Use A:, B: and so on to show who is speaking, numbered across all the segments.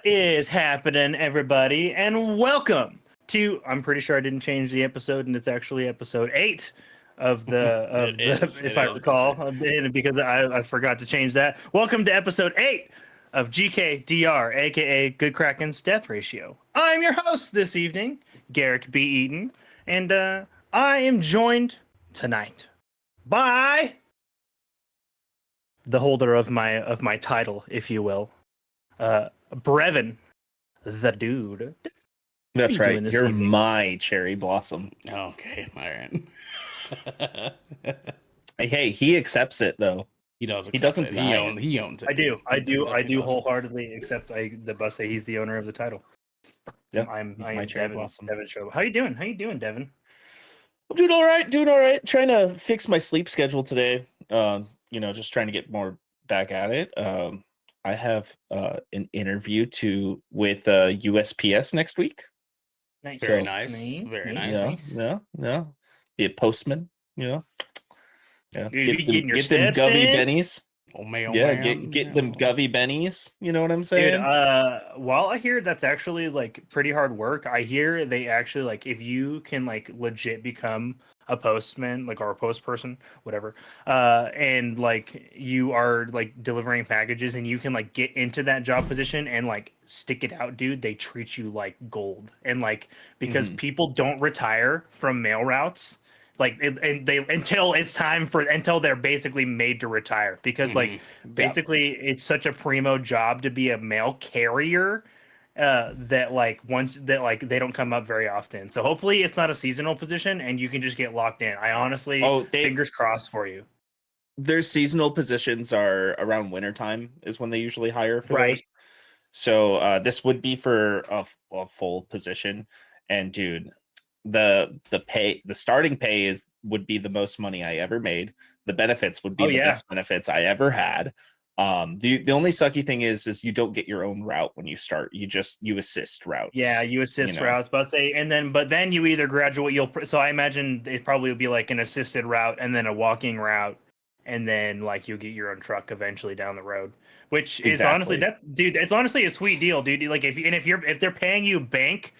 A: What is happening, everybody? And welcome to. I'm pretty sure I didn't change the episode, and it's actually episode 8 of if I recall, because I forgot to change that. Welcome to episode 8 of GKDR, aka Good Kraken's Death Ratio. I'm your host this evening, Garrick B. Eaton, and I am joined tonight by the holder of my title, if you will. Brevin, the dude.
B: That's
A: What are you
B: right.
A: doing this
B: You're
A: evening?
B: my cherry blossom.
C: Okay, all right.
B: Hey, he accepts it though.
C: He does.
B: He doesn't
C: It.
B: deny it.
C: He owns it.
A: I do. I do
C: definitely does.
A: wholeheartedly accept the bus say he's the owner of the title.
B: Yeah,
A: I
B: my
A: am
B: cherry
A: Devin.
B: blossom.
A: Devin Show. How you doing? Devin?
B: I'm doing all right. Doing all right. Trying to fix my sleep schedule today. Just trying to get more back at it. I have an interview with USPS next week.
A: Nice.
C: Very nice. Very nice.
B: Yeah. Be a postman. Yeah.
A: Dude,
B: Get them Govy bennies.
C: Oh man.
B: Get them Govy bennies. You know what I'm saying?
A: Dude, while I hear that's actually like pretty hard work, I hear they actually like if you can like legit become a postman, like or a post person, whatever, and like you are like delivering packages and you can like get into that job position and like stick it out, dude, they treat you like gold. And like because people don't retire from mail routes. Like until it's time until they're basically made to retire because basically it's such a primo job to be a mail carrier that they don't come up very often. So hopefully it's not a seasonal position and you can just get locked in. I honestly fingers crossed for you.
B: Their seasonal positions are around wintertime is when they usually hire for those. So this would be for a full position, and dude, the starting pay would be the most money I ever made. The benefits would be the best benefits I ever had. The only sucky thing is you don't get your own route when you start. You assist routes.
A: Yeah, you assist routes, but then you either graduate. So I imagine it probably would be like an assisted route and then a walking route, and then like you'll get your own truck eventually down the road. Which is honestly it's honestly a sweet deal, dude. Like if they're paying you bank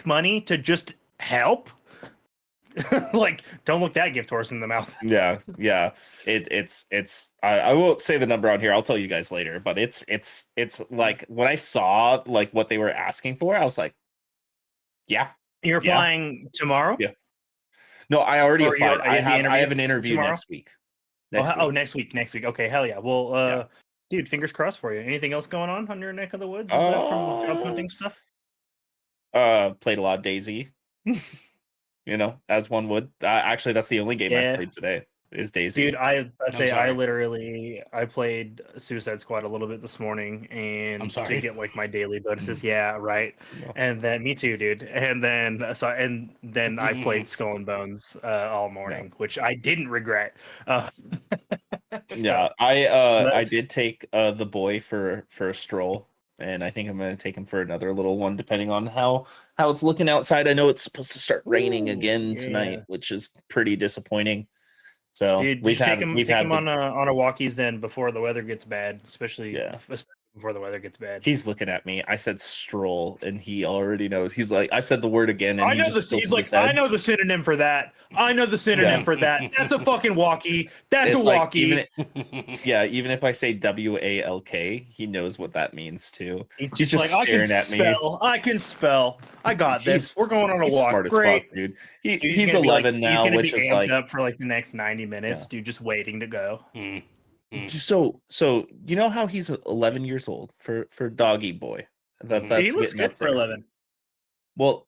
A: money to just help. Like don't look that gift horse in the mouth.
B: Yeah. It's I won't say the number on here. I'll tell you guys later, but it's like when I saw like what they were asking for, I was like, yeah.
A: You're applying tomorrow?
B: Yeah. No, I already applied. I have an interview
A: tomorrow?
B: next week.
A: Next week. Okay, hell yeah. Well, dude, fingers crossed for you. Anything else going on your neck of the woods? Is that from job hunting stuff?
B: Played a lot of Daisy. As one would. Actually, that's the only game I've played today is Daisy.
A: Dude, I played Suicide Squad a little bit this morning and to get like my daily bonuses. Yeah, right. No. And then me too, dude. And then I played Skull and Bones all morning, which I didn't regret.
B: Yeah, I did take the boy for a stroll. And I think I'm going to take him for another little one, depending on how it's looking outside. I know it's supposed to start raining again tonight, which is pretty disappointing. So
A: dude, we've had him on a walkies then before the weather gets bad, especially before the weather gets bad.
B: He's looking at me. I said stroll, and he already knows. He's like, I said the word again, and
A: I know I know the synonym for that. For that. That's a fucking walkie. That's a walkie.
B: Even if I say WALK, he knows what that means too.
A: He's just like, staring at me. I can spell. I got this. We're going on a walk.
B: Smart
A: Great,
B: as fuck, dude. He's 11 now, which is like
A: up for like the next 90 minutes, dude. Just waiting to go.
B: So you know how he's 11 years old for doggy boy. That's
A: he looks good for 11.
B: Well,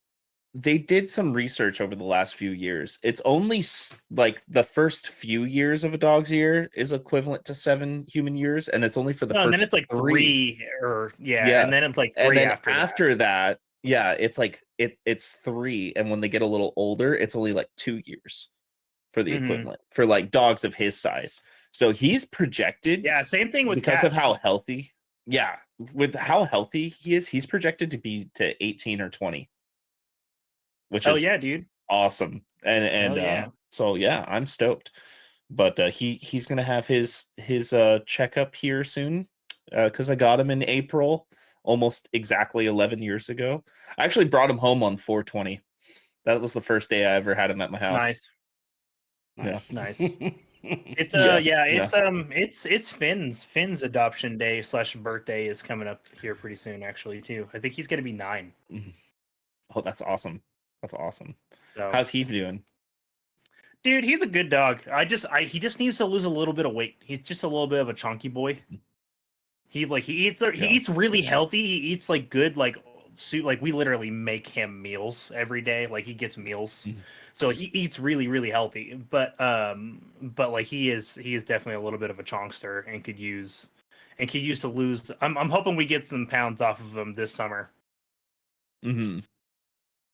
B: they did some research over the last few years. It's only like the first few years of a dog's year is equivalent to 7 human years, and it's only for the first.
A: And then it's like 3 and then it's like 3
B: and then after that. Yeah, it's like it's 3, and when they get a little older, it's only like 2 years for the equivalent for like dogs of his size. So he's projected.
A: Yeah, same thing with
B: because
A: cats.
B: Of how healthy. Yeah, with how healthy he is, he's projected to be to 18 or 20, which is
A: dude,
B: awesome. And so I'm stoked. But he's gonna have his checkup here soon because I got him in April almost exactly 11 years ago. I actually brought him home on 420. That was the first day I ever had him at my house.
A: Nice.
B: Yeah.
A: Nice. It's it's Finn's adoption day / birthday is coming up here pretty soon actually too. I think he's gonna be 9.
B: Oh, that's awesome. That's awesome.
A: So,
B: how's he doing?
A: dude, he's a good dog. He just needs to lose a little bit of weight. He's just a little bit of a chunky boy. He eats really healthy. He eats like good like we literally make him meals every day. Like he gets meals. So he eats really, really healthy, but like he is definitely a little bit of a chonkster and could use to lose. I'm hoping we get some pounds off of him this summer.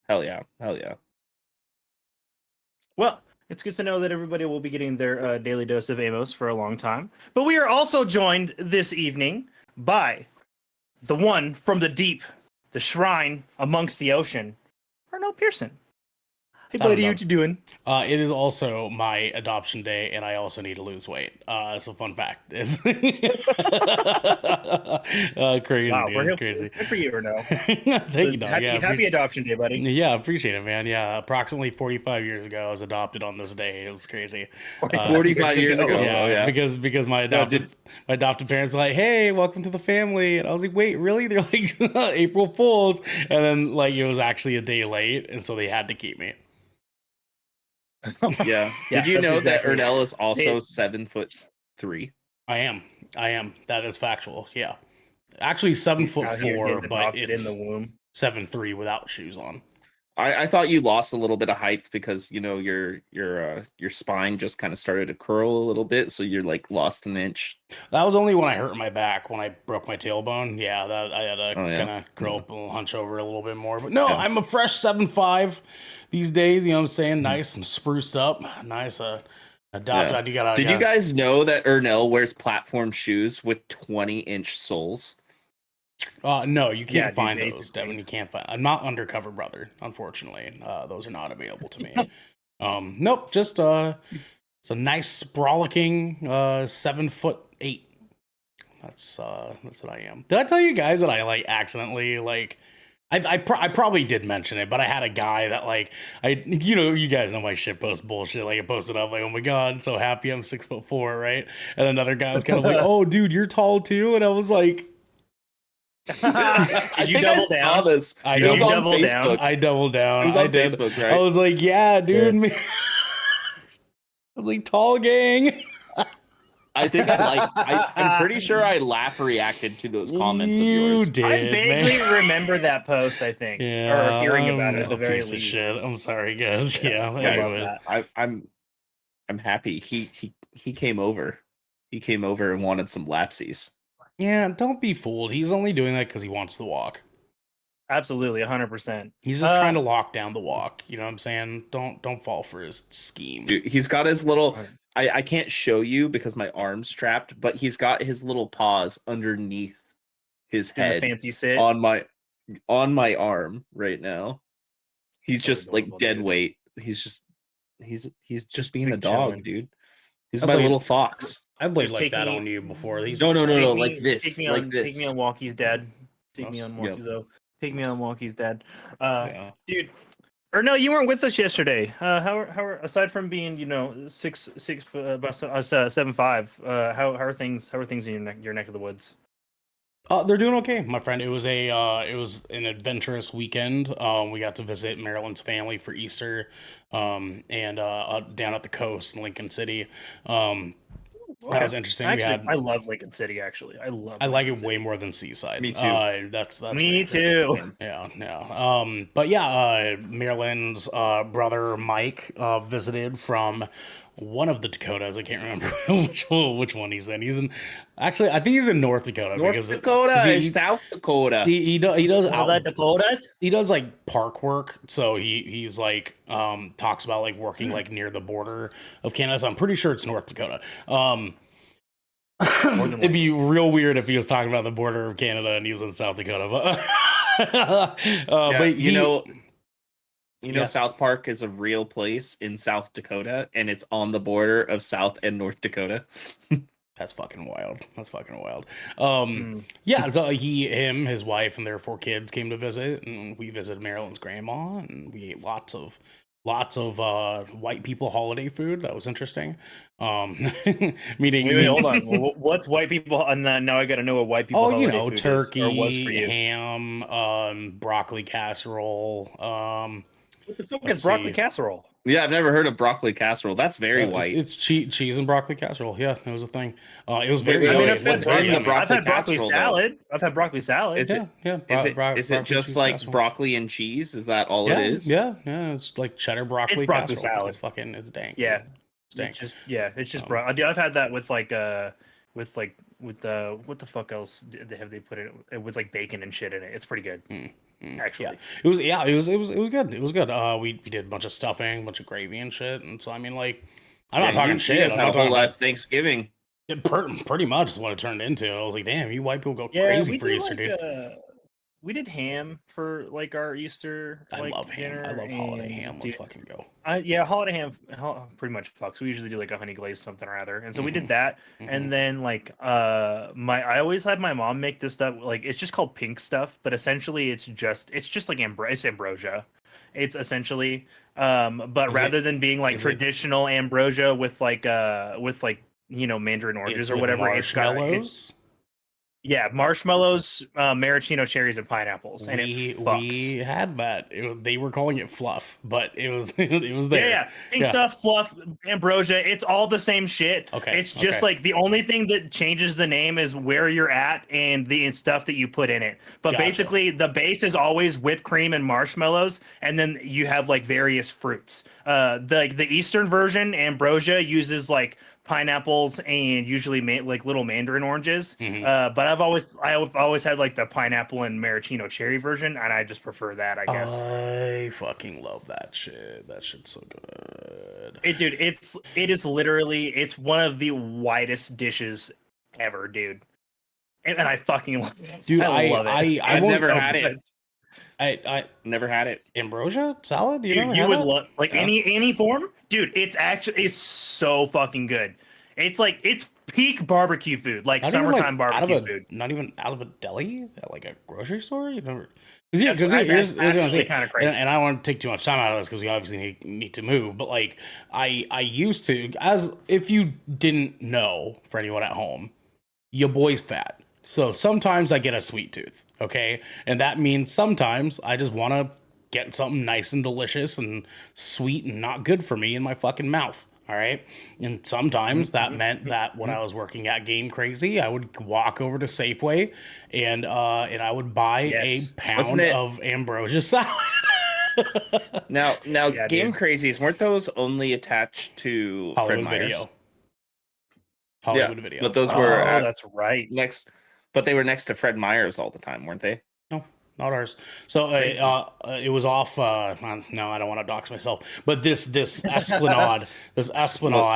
B: Hell yeah.
A: Well, it's good to know that everybody will be getting their daily dose of Amos for a long time. But we are also joined this evening by the one from the deep, the shrine amongst the ocean, Arno Pearson. Hey, buddy, what you doing?
C: It is also my adoption day, and I also need to lose weight. So fun fact is crazy.
A: Wow,
C: Dude, it's crazy.
A: Good for you, Arno.
C: Thank you, dog.
A: Happy adoption day, buddy.
C: Yeah, appreciate it, man. Yeah, approximately 45 years ago, I was adopted on this day. It was crazy.
B: 45 years ago.
C: Yeah, because my adopted parents were like, "Hey, welcome to the family," and I was like, "Wait, really?" They're like, "April Fools," and then like it was actually a day late, and so they had to keep me.
B: Yeah. Did you know that Ernell is also 7'3"?
C: I am. That is factual. Yeah. Actually 7'4", but it's
A: in the womb.
C: 7'3" without shoes on.
B: I thought you lost a little bit of height because your spine just kind of started to curl a little bit, so you're like lost an inch.
C: That was only when I hurt my back, when I broke my tailbone. Yeah, that I had to kind of curl up and hunch over a little bit more. But no, I'm a fresh 7'5" these days. You know what I'm saying? Nice and spruced up. Nice. Adopted.
B: Yeah. Did you guys know that Ernell wears platform shoes with 20-inch soles?
C: No, you can't find those, Devin. You can't find. I'm not undercover brother, unfortunately. Those are not available to me. Nope. Just it's a nice sprawling 7'8". That's what I am. Did I tell you guys that I like accidentally like? I probably did mention it, but I had a guy that like you guys know my shit post bullshit. Like I posted up like, oh my god, I'm so happy I'm 6'4", right? And another guy was kind of like, oh dude, you're tall too, and I was like.
A: Did you double down?
B: This.
C: I
B: it was on
C: doubled
B: Facebook.
C: down. I doubled down.
B: It was on Facebook, right?
C: I was like, yeah, dude. I was like, tall gang.
B: I think I'm pretty sure I laugh reacted to those comments of yours.
C: Did,
A: I vaguely remember that post, I think.
C: Yeah,
A: or hearing about it at the very
C: piece
A: least.
C: Of shit. I'm sorry, guys. Yeah,
B: guys, I'm happy. He came over. He came over and wanted some lapsies.
C: Yeah, don't be fooled. He's only doing that because he wants the walk.
A: Absolutely, 100%.
C: He's just trying to lock down the walk. You know what I'm saying? Don't fall for his schemes.
B: Dude, he's got his little. I can't show you because my arm's trapped, but he's got his little paws underneath his head,
A: fancy sit
B: on my arm right now. He's just like dead weight. He's just being a dog, chilling. Dude. He's my little fox.
C: I've laid like that on you before.
B: No, like this.
A: Take me on Walkie's dad. Take me on Walkie's though. Take me on Walkie's dad. Dude. Or no, you weren't with us yesterday. How aside from being 6 foot about 7'5", how are things in your neck of the woods?
C: They're doing okay, my friend. It was an adventurous weekend. We got to visit Maryland's family for Easter, and down at the coast in Lincoln City. That was interesting.
A: Actually, I love Lincoln City. Actually, I
C: like it way more than Seaside.
B: Me too.
C: That's
A: me too.
C: Yeah. But yeah, Maryland's brother Mike visited from one of the Dakotas. I can't remember which one he's in. Actually, I think he's in North Dakota.
B: North Dakota is South Dakota.
C: He does
A: all that Dakotas.
C: He does like park work, so he's like talks about like working like near the border of Canada. So I'm pretty sure it's North Dakota. It'd be real weird if he was talking about the border of Canada and he was in South Dakota. But
B: you know, South Park is a real place in South Dakota, and it's on the border of South and North Dakota.
C: That's fucking wild. Yeah, so his wife, and their 4 kids came to visit, and we visited Marilyn's grandma, and we ate lots of white people holiday food. That was interesting. Meeting.
A: Wait, hold on. What's white people? Now I got to know what white people.
C: Oh,
A: holiday food
C: turkey,
A: is, or was for you.
C: ham, broccoli casserole.
A: What the fuck is broccoli casserole?
B: Yeah, I've never heard of broccoli casserole. That's very white.
C: It's cheese and broccoli casserole. Yeah, it was a thing. It was very.
A: I've had broccoli salad. I've had broccoli salad.
B: Is it just like casserole. Broccoli and cheese? Is that all it is?
C: Yeah. It's like cheddar broccoli.
A: It's broccoli
C: casserole.
A: salad.
C: It's dank.
A: Yeah,
C: it's
A: just I've had that with what the fuck else have they put it with, like bacon and shit in it? It's pretty good. Actually,
C: it was good. It was good. We did a bunch of stuffing, a bunch of gravy and shit. And so I mean, like, I'm not talking shit.
B: I'm not talking last Thanksgiving.
C: Pretty much is what it turned into. I was like, damn, you white people go crazy for Easter, dude.
A: We did ham for like our Easter.
C: I love ham. I love holiday ham. Let's fucking go.
A: Holiday ham pretty much fucks. We usually do like a honey glazed something or other, and so we did that. And then like I always had my mom make this stuff. Like it's just called pink stuff, but essentially it's just like ambrosia. It's essentially but rather than being like traditional ambrosia with mandarin oranges or whatever,
C: marshmallows.
A: Yeah, marshmallows, maraschino cherries, and pineapples, and
C: we had that. They were calling it fluff, but it was there.
A: Yeah, pink stuff, fluff, ambrosia. It's all the same shit.
C: Okay,
A: it's just like the only thing that changes the name is where you're at and the stuff that you put in it. But basically, the base is always whipped cream and marshmallows, and then you have like various fruits. The Eastern version, ambrosia, uses like pineapples and usually like little mandarin oranges. But I've always had like the pineapple and maraschino cherry version, and I just prefer that, I guess.
C: I fucking love that shit. That shit's so good.
A: It is literally, it's one of the widest dishes ever, dude. And I fucking love it.
C: Dude,
A: I love it.
B: I've never had it.
C: I
B: never had it.
C: Ambrosia salad? You
A: would love any form, dude. It's so fucking good. It's peak barbecue food, like summertime barbecue food.
C: Not even out of a deli at like a grocery store. You never.
A: Because here's what I'm saying,
C: kind of crazy. And I don't want to take too much time out of this because we obviously need to move. But like I used to, as if you didn't know, for anyone at home, your boy's fat. So sometimes I get a sweet tooth, okay? And that means sometimes I just want to get something nice and delicious and sweet and not good for me in my fucking mouth, all right? And sometimes that meant that when I was working at Game Crazy, I would walk over to Safeway and I would buy a pound of ambrosia salad.
B: Now, Game Crazies, weren't those only attached to
C: Hollywood
B: Fred
C: Video? Hollywood Video.
B: But those were
A: that's right.
B: But they were next to Fred Meyer's all the time, weren't they?
C: No, not ours. So it was off. No, I don't want to dox myself. But this Esplanade,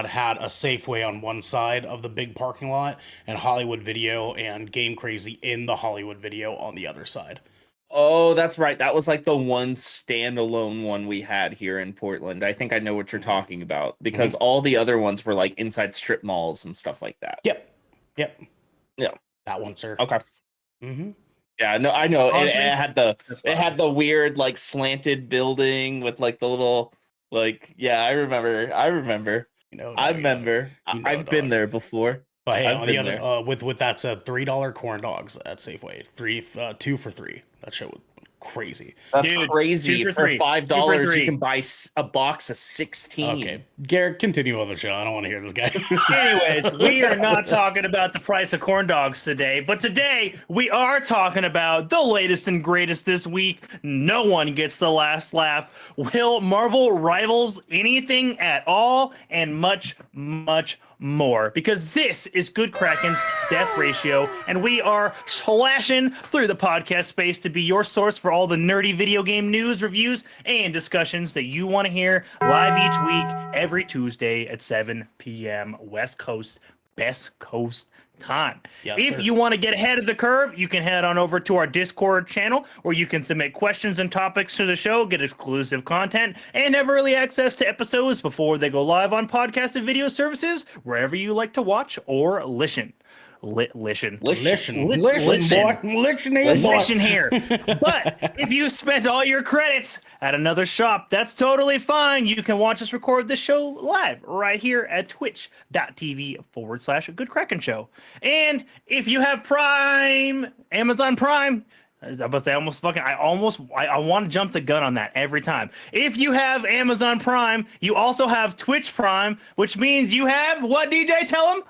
C: had a Safeway on one side of the big parking lot, and Hollywood Video and Game Crazy in the Hollywood Video on the other side.
B: Oh, that's right. That was like the one standalone one we had here in Portland. I think I know what you're talking about because all the other ones were like inside strip malls and stuff like that.
C: Yep.
B: Yeah.
C: That one, sir.
B: Okay.
C: Mm-hmm.
B: Yeah, no, I know. It had the weird like slanted building with like the little like I remember. I've been there before.
C: But hey, on the other with that said, $3 corn dogs at Safeway, 2 for $3. That shit was crazy.
B: That's crazy. For $5, you can buy a box of 16.
C: Okay, Garrick, continue on the show. I don't want to hear this guy.
A: Anyways, we are not talking about the price of corn dogs today, but today we are talking about the latest and greatest this week. No one gets the last laugh. Will Marvel rivals anything at all? And much, much more, because this is Good Kraken's Death Ratio, and we are slashing through the podcast space to be your source for all the nerdy video game news, reviews, and discussions that you want to hear live each week, every Tuesday at 7 p.m. West Coast, Best Coast time.
C: Yes,
A: If
C: sir.
A: you want to get ahead of the curve, you can head on over to our Discord channel where you can submit questions and topics to the show, get exclusive content, and have early access to episodes before they go live on podcast and video services wherever you like to watch or listen. Listen here. But if you spent all your credits at another shop, that's totally fine. You can watch us record this show live right here at twitch.tv/Good Kraken Show. And if you have Prime, Amazon Prime, I was about to say I want to jump the gun on that every time. If you have Amazon Prime, you also have Twitch Prime, which means you have what, DJ? Tell them.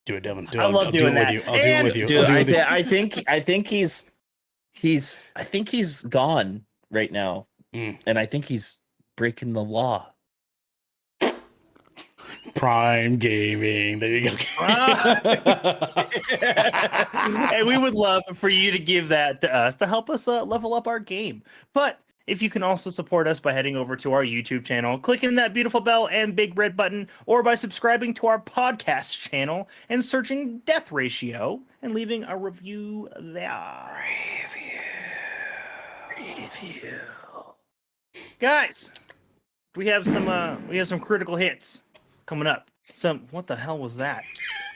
C: Do it, Devin.
A: I love doing that.
C: I'll do it with you.
B: Dude, I think he's gone right now, and I think he's breaking the law.
C: Prime Gaming. There you go.
A: And we would love for you to give that to us to help us level up our game. But if you can also support us by heading over to our YouTube channel, clicking that beautiful bell and big red button, or by subscribing to our podcast channel and searching Death Ratio and leaving a review there. Review. Guys, we have some critical hits coming up. What the hell was that?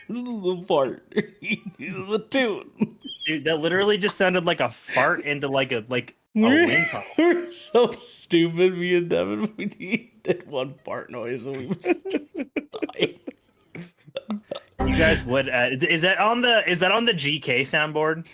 C: The fart. The tune.
A: Dude, that literally just sounded like a fart into like a wind tunnel.
C: We're so stupid, me and Devin. We did one fart noise and we died.
A: You guys would is that on the GK soundboard?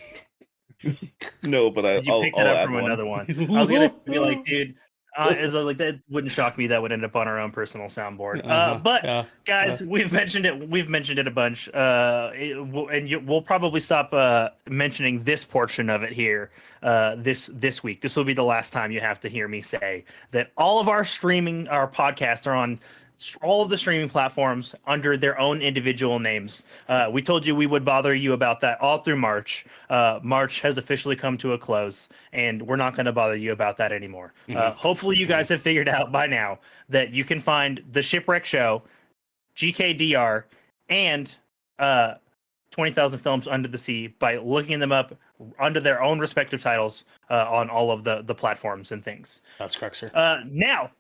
B: No, but
A: Did you pick that up from another one? I was gonna be like, dude, that wouldn't shock me. That would end up on our own personal soundboard. Guys, we've mentioned it. We've mentioned it a bunch. We'll probably stop mentioning this portion of it here. This week. This will be the last time you have to hear me say that all of our podcasts are on all of the streaming platforms under their own individual names. We told you we would bother you about that all through March. March has officially come to a close, and we're not going to bother you about that anymore. Hopefully you guys have figured out by now that you can find The Shipwreck Show, GKDR, and 20,000 Films Under the Sea by looking them up under their own respective titles on all of the platforms and things.
C: That's correct, sir.
A: Now,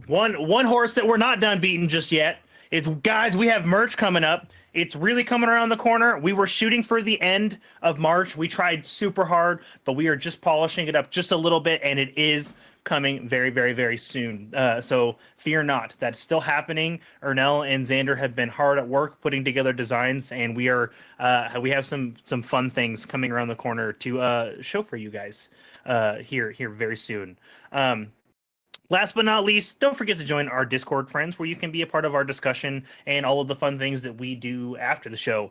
A: one horse that we're not done beating just yet is, guys, we have merch coming up. It's really coming around the corner. We were shooting for the end of March. We tried super hard, but we are just polishing it up just a little bit, and it is coming very, very, very soon. So fear not. That's still happening. Ernell and Xander have been hard at work putting together designs, and we have some fun things coming around the corner to show for you guys here very soon. Last but not least, don't forget to join our Discord friends where you can be a part of our discussion and all of the fun things that we do after the show.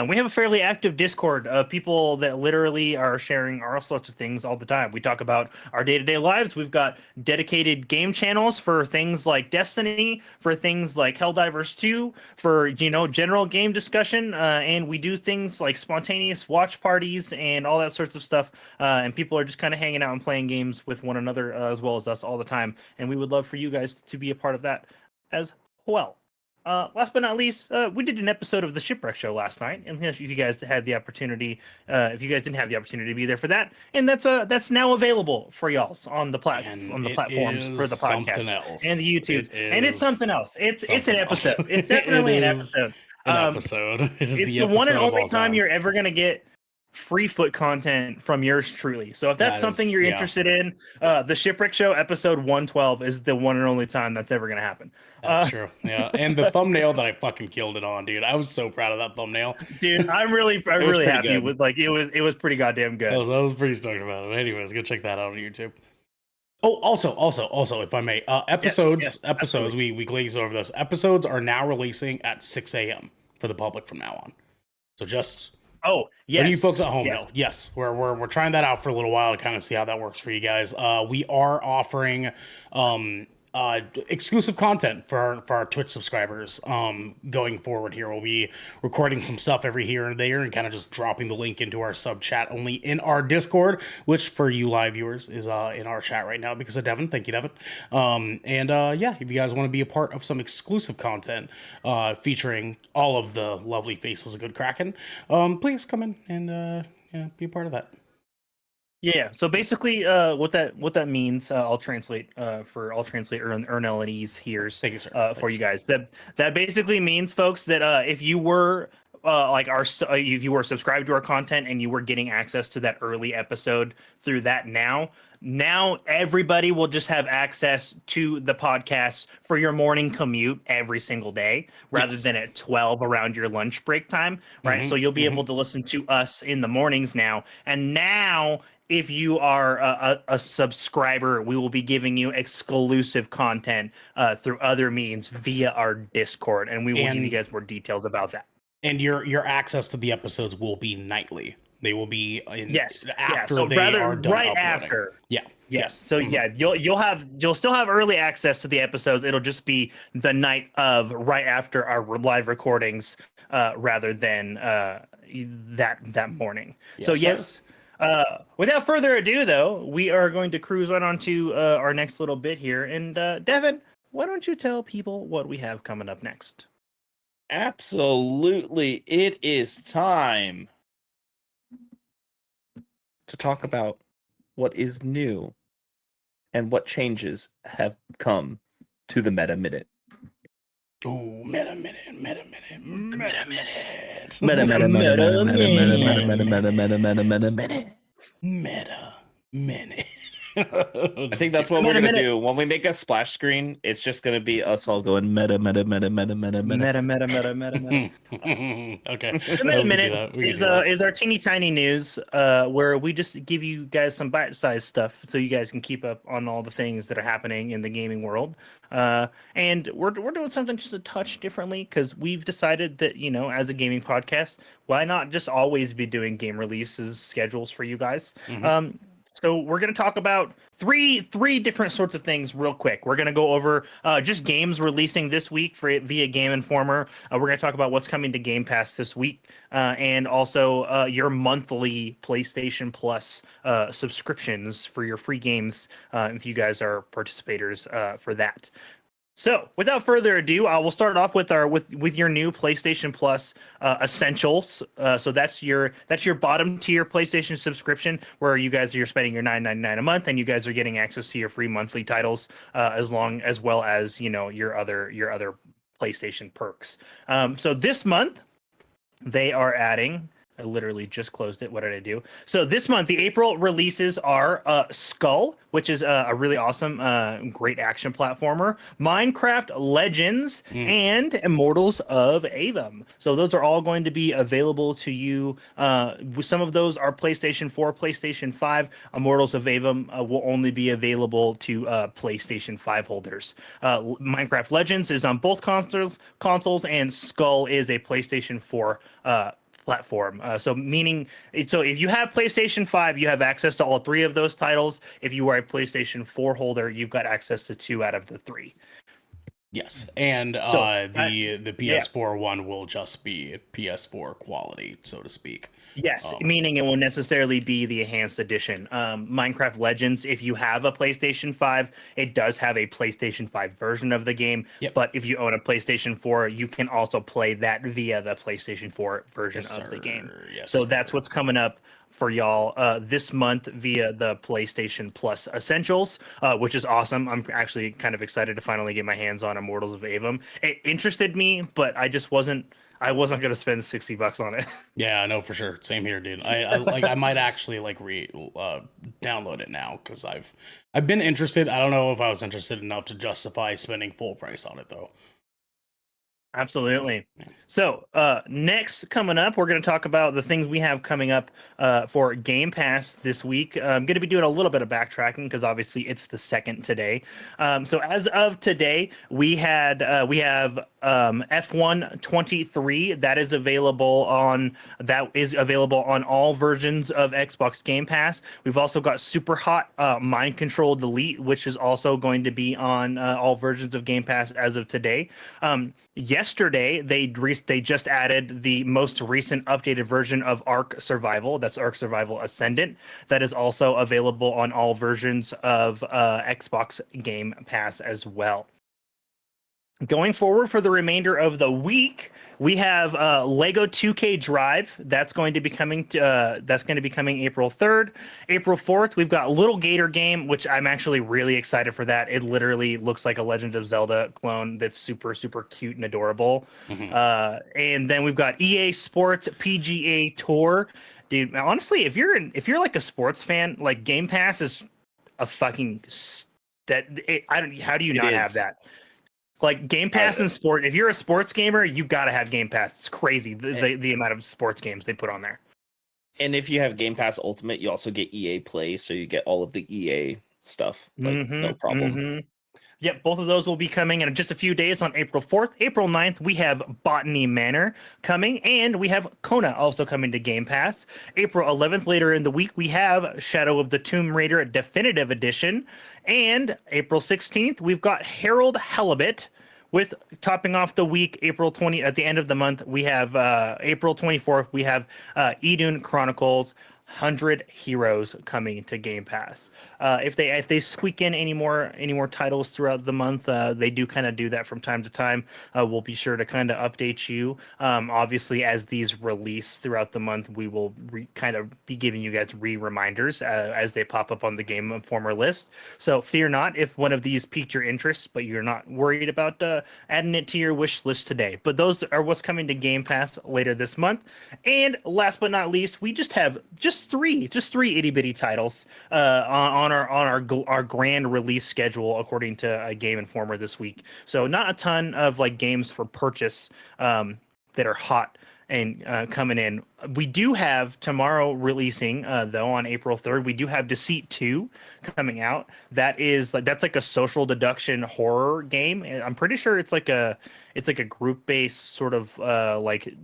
A: We have a fairly active Discord of people that literally are sharing all sorts of things all the time. We talk about our day-to-day lives. We've got dedicated game channels for things like Destiny, for things like Helldivers 2, for general game discussion, and we do things like spontaneous watch parties and all that sorts of stuff. And people are just kind of hanging out and playing games with one another as well as us all the time. And we would love for you guys to be a part of that as well. Last but not least, we did an episode of The Shipwreck Show last night, and if you guys had the opportunity, if you guys didn't have the opportunity to be there for that, and that's now available for y'all's on the platforms for the podcast and the YouTube, and it's something else. It's an episode. It's definitely an episode. It's the one and only time you're ever gonna get free foot content from yours truly. So if that's something you're interested in, the Shipwreck Show episode 112 is the one and only time that's ever gonna happen.
C: That's true. Yeah. And the thumbnail that I fucking killed it on, dude. I was so proud of that thumbnail.
A: Dude, I'm really happy with it was pretty goddamn good.
C: I was pretty stoked about it. Anyways, go check that out on YouTube. Oh, also, if I may, episodes, we glazed over this. Episodes are now releasing at 6 a.m. for the public from now on. So just
A: for
C: you folks at home know. Yes, we're trying that out for a little while to kind of see how that works for you guys. We are offering exclusive content for our Twitch subscribers. Going forward here, we'll be recording some stuff every here and there, and kind of just dropping the link into our sub chat only in our Discord, which for you live viewers is in our chat right now because of Devin. Thank you, Devin. Yeah, if you guys want to be a part of some exclusive content featuring all of the lovely faces of Good Kraken, please come in and be a part of that.
A: Yeah. So basically, what that means, I'll translate Ernelli's here for you guys. That basically means, folks, that if you were if you were subscribed to our content and you were getting access to that early episode through that now everybody will just have access to the podcast for your morning commute every single day rather than at 12 around your lunch break time, right? So you'll be able to listen to us in the mornings now. And now, if you are a subscriber, we will be giving you exclusive content through other means via our Discord, and we will give you guys more details about that.
C: And your access to the episodes will be nightly. They will be after
A: so
C: they are done
A: right
C: uploading.
A: after.
C: Yes.
A: So you'll still have early access to the episodes. It'll just be the night of, right after our live recordings, rather than that morning. Yes, so yes. Without further ado, though, we are going to cruise right on to our next little bit here. And Devin, why don't you tell people what we have coming up next?
B: Absolutely. It is time to talk about what is new and what changes have come to the Meta Minute.
C: Oh, Meta Minute.
B: I think that's what we're gonna do when we make a splash screen. It's just gonna be us all going meta.
A: Okay.
C: The
A: Meta Minute is our teeny tiny news, where we just give you guys some bite-sized stuff so you guys can keep up on all the things that are happening in the gaming world. And we're doing something just a touch differently because we've decided that, as a gaming podcast, why not just always be doing game releases schedules for you guys? So we're going to talk about three different sorts of things real quick. We're going to go over just games releasing this week via Game Informer. We're going to talk about what's coming to Game Pass this week, and also your monthly PlayStation Plus subscriptions for your free games if you guys are participators for that. So, without further ado, I will start off with your new PlayStation Plus Essentials. So that's your bottom tier PlayStation subscription, where you're spending your $9.99 a month, and you guys are getting access to your free monthly titles, as well as your other PlayStation perks. So this month they are adding. I literally just closed it. What did I do? So this month, the April releases are Skull, which is a really awesome, great action platformer, Minecraft Legends, and Immortals of Avum. So those are all going to be available to you. Some of those are PlayStation 4, PlayStation 5. Immortals of Avum will only be available to PlayStation 5 holders. Minecraft Legends is on both consoles, and Skull is a PlayStation 4 platform. So if you have PlayStation 5, you have access to all three of those titles. If you are a PlayStation 4 holder, you've got access to 2 out of the 3.
C: Yes, and the PS4 one will just be PS4 quality, so to speak.
A: Yes, meaning it won't necessarily be the enhanced edition. Minecraft Legends, if you have a PlayStation 5, it does have a PlayStation 5 version of the game.
C: Yep.
A: But if you own a PlayStation 4, you can also play that via the PlayStation 4 version of the game.
C: Yes,
A: so that's what's coming up for y'all this month via the PlayStation Plus Essentials, which is awesome. I'm actually kind of excited to finally get my hands on Immortals of Avum. It interested me, but I wasn't gonna spend $60 on it.
C: Yeah, I know for sure. Same here, dude. I might actually download it now because I've been interested. I don't know if I was interested enough to justify spending full price on it though.
A: Absolutely. So next coming up, we're going to talk about the things we have coming up for Game Pass this week. I'm going to be doing a little bit of backtracking because obviously it's the second today. So as of today, we have F1 23 that is available on all versions of Xbox Game Pass. We've also got Super Hot Mind Control Delete, which is also going to be on all versions of Game Pass as of today. Yesterday, they just added the most recent updated version of Ark Survival. That's Ark Survival Ascendant. That is also available on all versions of Xbox Game Pass as well. Going forward for the remainder of the week, we have Lego 2K Drive. That's going to be coming. April 3rd. April 4th, we've got Little Gator Game, which I'm actually really excited for. That it literally looks like a Legend of Zelda clone. That's super super cute and adorable. And then we've got EA Sports PGA Tour. Dude, honestly, if you're like a sports fan, like Game Pass is a fucking how do you not have that? Like Game Pass and sport. If you're a sports gamer, you gotta have Game Pass. It's crazy the amount of sports games they put on there.
B: And if you have Game Pass Ultimate, you also get EA Play, so you get all of the EA stuff. Like, no problem.
A: Yep, both of those will be coming in just a few days on April 4th. April 9th, we have Botany Manor coming, and we have Kona also coming to Game Pass. April 11th, later in the week, we have Shadow of the Tomb Raider Definitive Edition. And April 16th, we've got Harold Halibut. With topping off the week, April 20 at the end of the month, we have April 24th, we have Idun Chronicles 100 Heroes coming to Game Pass. If they squeak in any more titles throughout the month, they do kind of do that from time to time. We'll be sure to kind of update you. Obviously, as these release throughout the month, we will kind of be giving you guys reminders as they pop up on the Game Informer list. So fear not if one of these piqued your interest, but you're not worried about adding it to your wish list today. But those are what's coming to Game Pass later this month. And last but not least, we just have three itty bitty titles on our grand release schedule according to Game Informer this week. So not a ton of like games for purchase that are hot and coming in. We do have tomorrow releasing though on April 3rd. We do have Deceit 2 coming out. That's like a social deduction horror game. And I'm pretty sure it's like a group based sort of like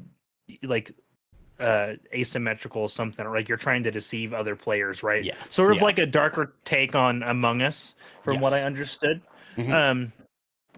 A: asymmetrical something, or like you're trying to deceive other players, right?
C: Yeah.
A: Sort of like a darker take on Among Us, from what I understood.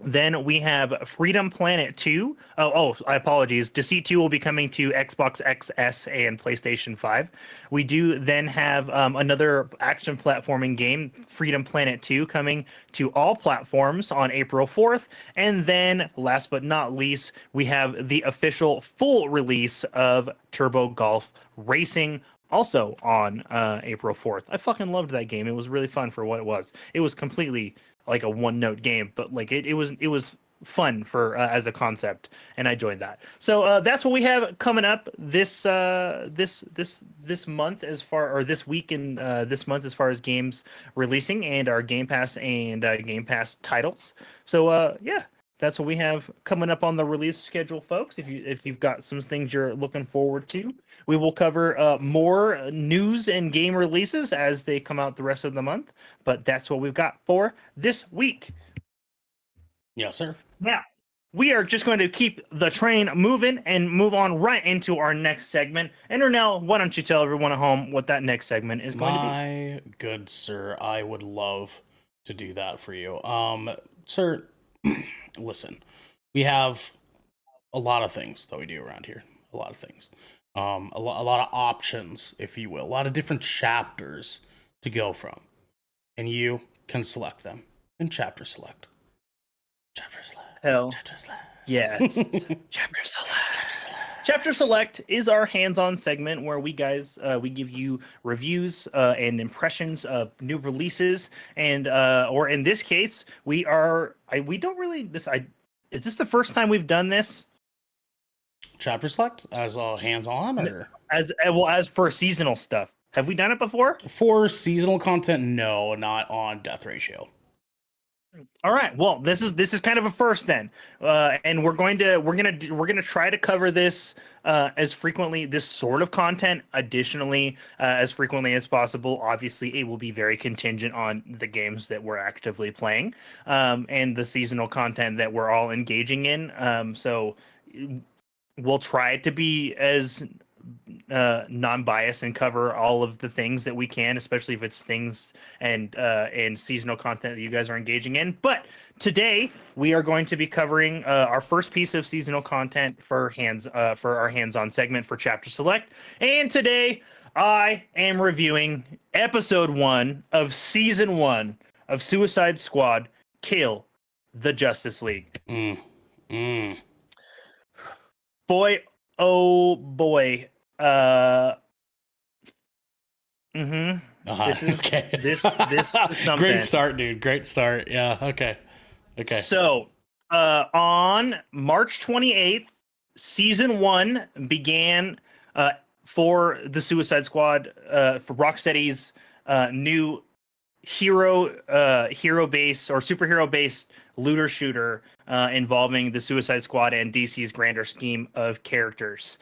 A: Then we have Freedom Planet 2. I apologies. Deceit 2 will be coming to Xbox XS and PlayStation 5. We do then have another action platforming game, Freedom Planet 2, coming to all platforms on April 4th. And then, last but not least, we have the official full release of Turbo Golf Racing, also on April 4th. I fucking loved that game. It was really fun for what it was. It was completely like a one-note game, but like it was fun for as a concept, and I joined that. So that's what we have coming up this month this week in this month as far as games releasing and our Game Pass and Game Pass titles. So yeah. That's what we have coming up on the release schedule, folks. If you've got some things you're looking forward to, we will cover more news and game releases as they come out the rest of the month. But that's what we've got for this week.
C: Yes, sir.
A: Now, we are just going to keep the train moving and move on right into our next segment. And Ernell, why don't you tell everyone at home what that next segment is going to be?
C: My good sir, I would love to do that for you. Sir, listen, we have a lot of things that we do around here. A lot of things. A lot of options, if you will. A lot of different chapters to go from. And you can select them in Chapter Select. Chapter Select.
A: Hell.
C: Chapter Select.
A: Yes. Chapter Select. Chapter Select is our hands-on segment where we give you reviews and impressions of new releases, and or in this case, is this the first time we've done this?
C: Chapter Select as a hands-on, or
A: as for seasonal stuff. Have we done it before?
C: For seasonal content? No, not on Death Ratio.
A: All right. Well, this is kind of a first then, and we're gonna try to cover this as frequently, this sort of content, additionally, as frequently as possible. Obviously, it will be very contingent on the games that we're actively playing, and the seasonal content that we're all engaging in. So we'll try to be as non-biased and cover all of the things that we can, especially if it's things and seasonal content that you guys are engaging in. But today we are going to be covering our first piece of seasonal content for our hands-on segment for Chapter Select. And today I am reviewing episode 1 of season 1 of Suicide Squad: Kill the Justice League. Boy, oh boy. This is
C: okay.
A: this is something.
C: Great start, dude. Great start. Yeah. Okay.
A: So, on March 28th, season 1 began for the Suicide Squad, for Rocksteady's new hero-based or superhero-based looter shooter involving the Suicide Squad and DC's grander scheme of characters.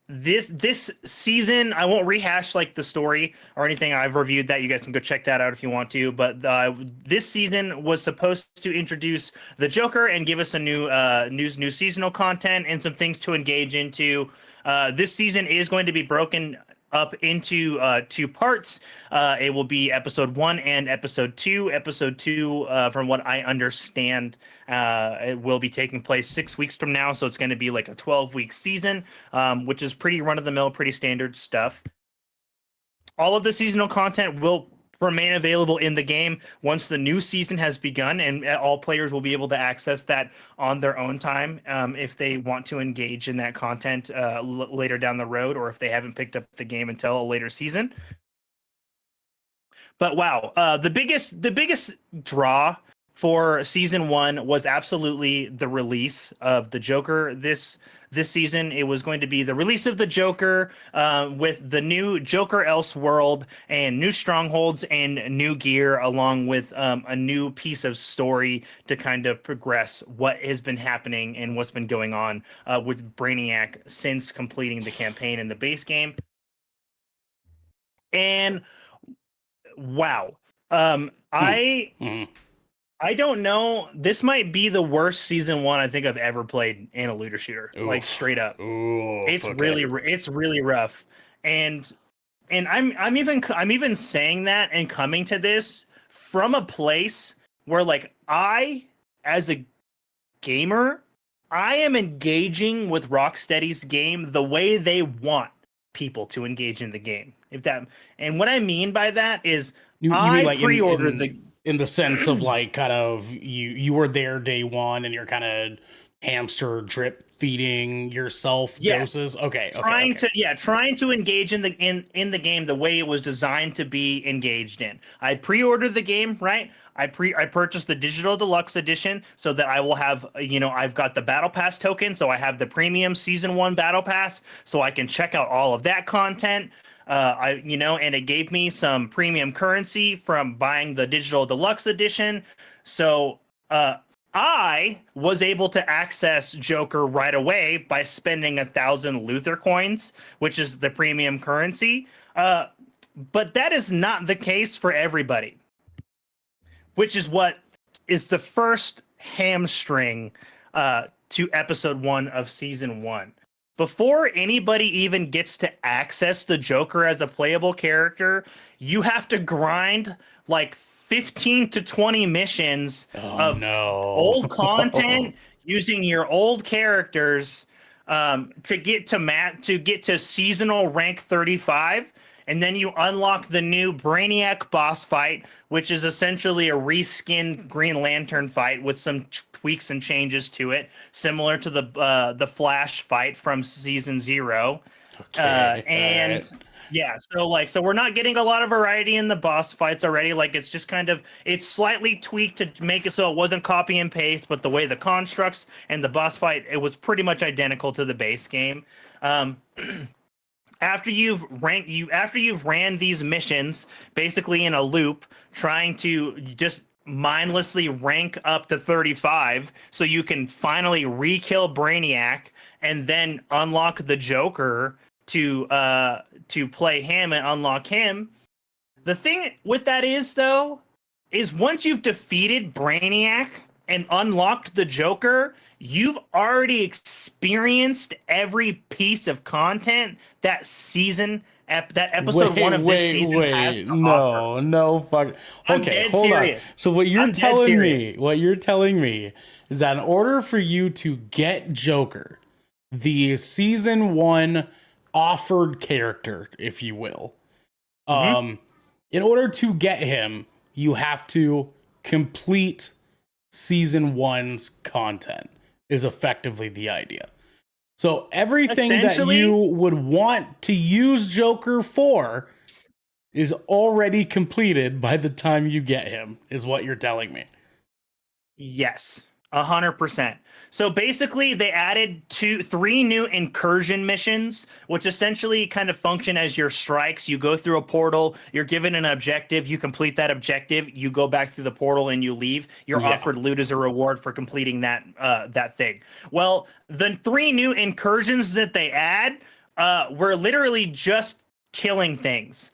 A: This season, I won't rehash like the story or anything. I've reviewed that. You guys can go check that out if you want to. But this season was supposed to introduce the Joker and give us a new seasonal content and some things to engage into. This season is going to be broken up into 2 parts. It will be episode 1 and episode 2. Episode 2, from what I understand, it will be taking place 6 weeks from now. So it's going to be like a 12-week season, which is pretty run-of-the-mill, pretty standard stuff. All of the seasonal content will remain available in the game once the new season has begun, and all players will be able to access that on their own time if they want to engage in that content later down the road, or if they haven't picked up the game until a later season. But wow, the biggest draw for season 1 was absolutely the release of the Joker. This season, it was going to be the release of the Joker with the new Joker Elseworld and new strongholds and new gear, along with a new piece of story to kind of progress what has been happening and what's been going on with Brainiac since completing the campaign in the base game. And wow, I don't know. This might be the worst season 1 I think I've ever played in a looter shooter. Oof. Like straight up.
C: Oof,
A: it's really rough. And I'm even saying that and coming to this from a place where, like, I, as a gamer, I am engaging with Rocksteady's game the way they want people to engage in the game. And what I mean by that is
C: you mean like
A: pre-ordered
C: in the sense of like kind of you were there day one and you're kind of hamster drip feeding yourself doses. Okay. Trying
A: to engage in the game the way it was designed to be engaged in. I pre-ordered the game, right? I purchased the digital deluxe edition so that I will have, I've got the battle pass token, so I have the premium season 1 battle pass, so I can check out all of that content. And it gave me some premium currency from buying the digital deluxe edition. So I was able to access Joker right away by spending 1,000 Luther coins, which is the premium currency. But that is not the case for everybody, which is what is the first hamstring to episode 1 of season 1. Before anybody even gets to access the Joker as a playable character, you have to grind like 15 to 20 missions old content using your old characters to get to seasonal rank 35. And then you unlock the new Brainiac boss fight, which is essentially a reskinned Green Lantern fight with some tweaks and changes to it, similar to the Flash fight from season 0. Okay, so we're not getting a lot of variety in the boss fights already. Like, it's just it's slightly tweaked to make it so it wasn't copy and paste, but the way the constructs and the boss fight, it was pretty much identical to the base game. After you've ran these missions basically in a loop, trying to just mindlessly rank up to 35 so you can finally re-kill Brainiac and then unlock the Joker to play him and unlock him. The thing with that is, though, is once you've defeated Brainiac and unlocked the Joker, you've already experienced every piece of content that episode 1 of this season has to offer.
C: No, fuck. Okay, hold on. So what you're telling me is that in order for you to get Joker, the season 1 offered character, if you will, in order to get him, you have to complete season 1's content, is effectively the idea. So everything that you would want to use Joker for is already completed by the time you get him, is what you're telling me.
A: Yes, 100%. So basically, they added 3 new incursion missions, which essentially kind of function as your strikes. You go through a portal, you're given an objective, you complete that objective, you go back through the portal and you leave. You're offered loot as a reward for completing that thing. Well, the 3 new incursions that they add were literally just killing things.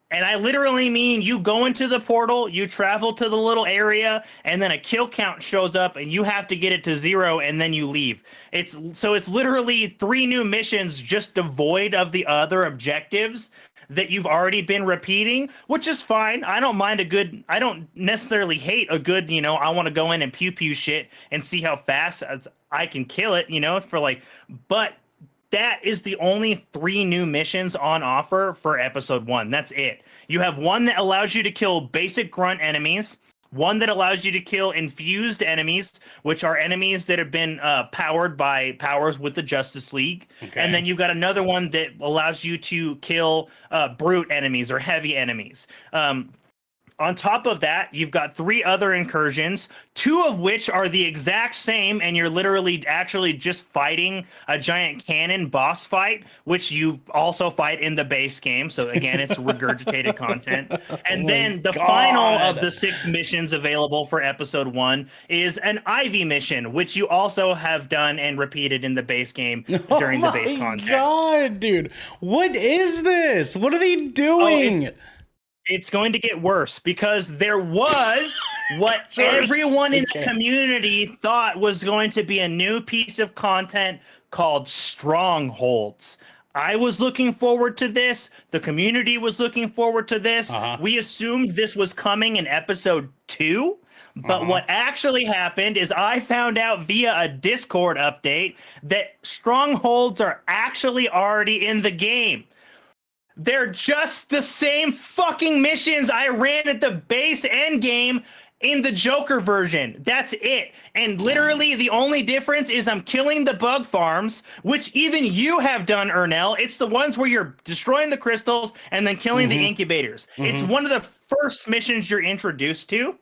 A: And I literally mean you go into the portal, you travel to the little area, and then a kill count shows up, and you have to get it to 0, and then you leave. It's literally 3 new missions just devoid of the other objectives that you've already been repeating, which is fine. I don't mind I don't necessarily hate a good, I want to go in and pew shit and see how fast I can kill it, but that is the only 3 new missions on offer for episode 1. That's it. You have one that allows you to kill basic grunt enemies, one that allows you to kill infused enemies, which are enemies that have been powered by powers with the Justice League. Okay. And then you've got another one that allows you to kill brute enemies or heavy enemies. On top of that, you've got 3 other incursions, 2 of which are the exact same, and you're literally actually just fighting a giant cannon boss fight, which you also fight in the base game. So again, it's regurgitated content. And then the final of the 6 missions available for episode 1 is an Ivy mission, which you also have done and repeated in the base game during the base content.
C: Oh my God, dude. What is this? What are they doing?
A: It's going to get worse because there was what everyone in the community thought was going to be a new piece of content called Strongholds. I was looking forward to this. The community was looking forward to this. We assumed this was coming in episode 2. But what actually happened is I found out via a Discord update that Strongholds are actually already in the game. They're just the same fucking missions I ran at the base Endgame in the Joker version. That's it. And literally the only difference is I'm killing the bug farms, which even you have done, Ernell. It's the ones where you're destroying the crystals and then killing the incubators. It's one of the first missions you're introduced to.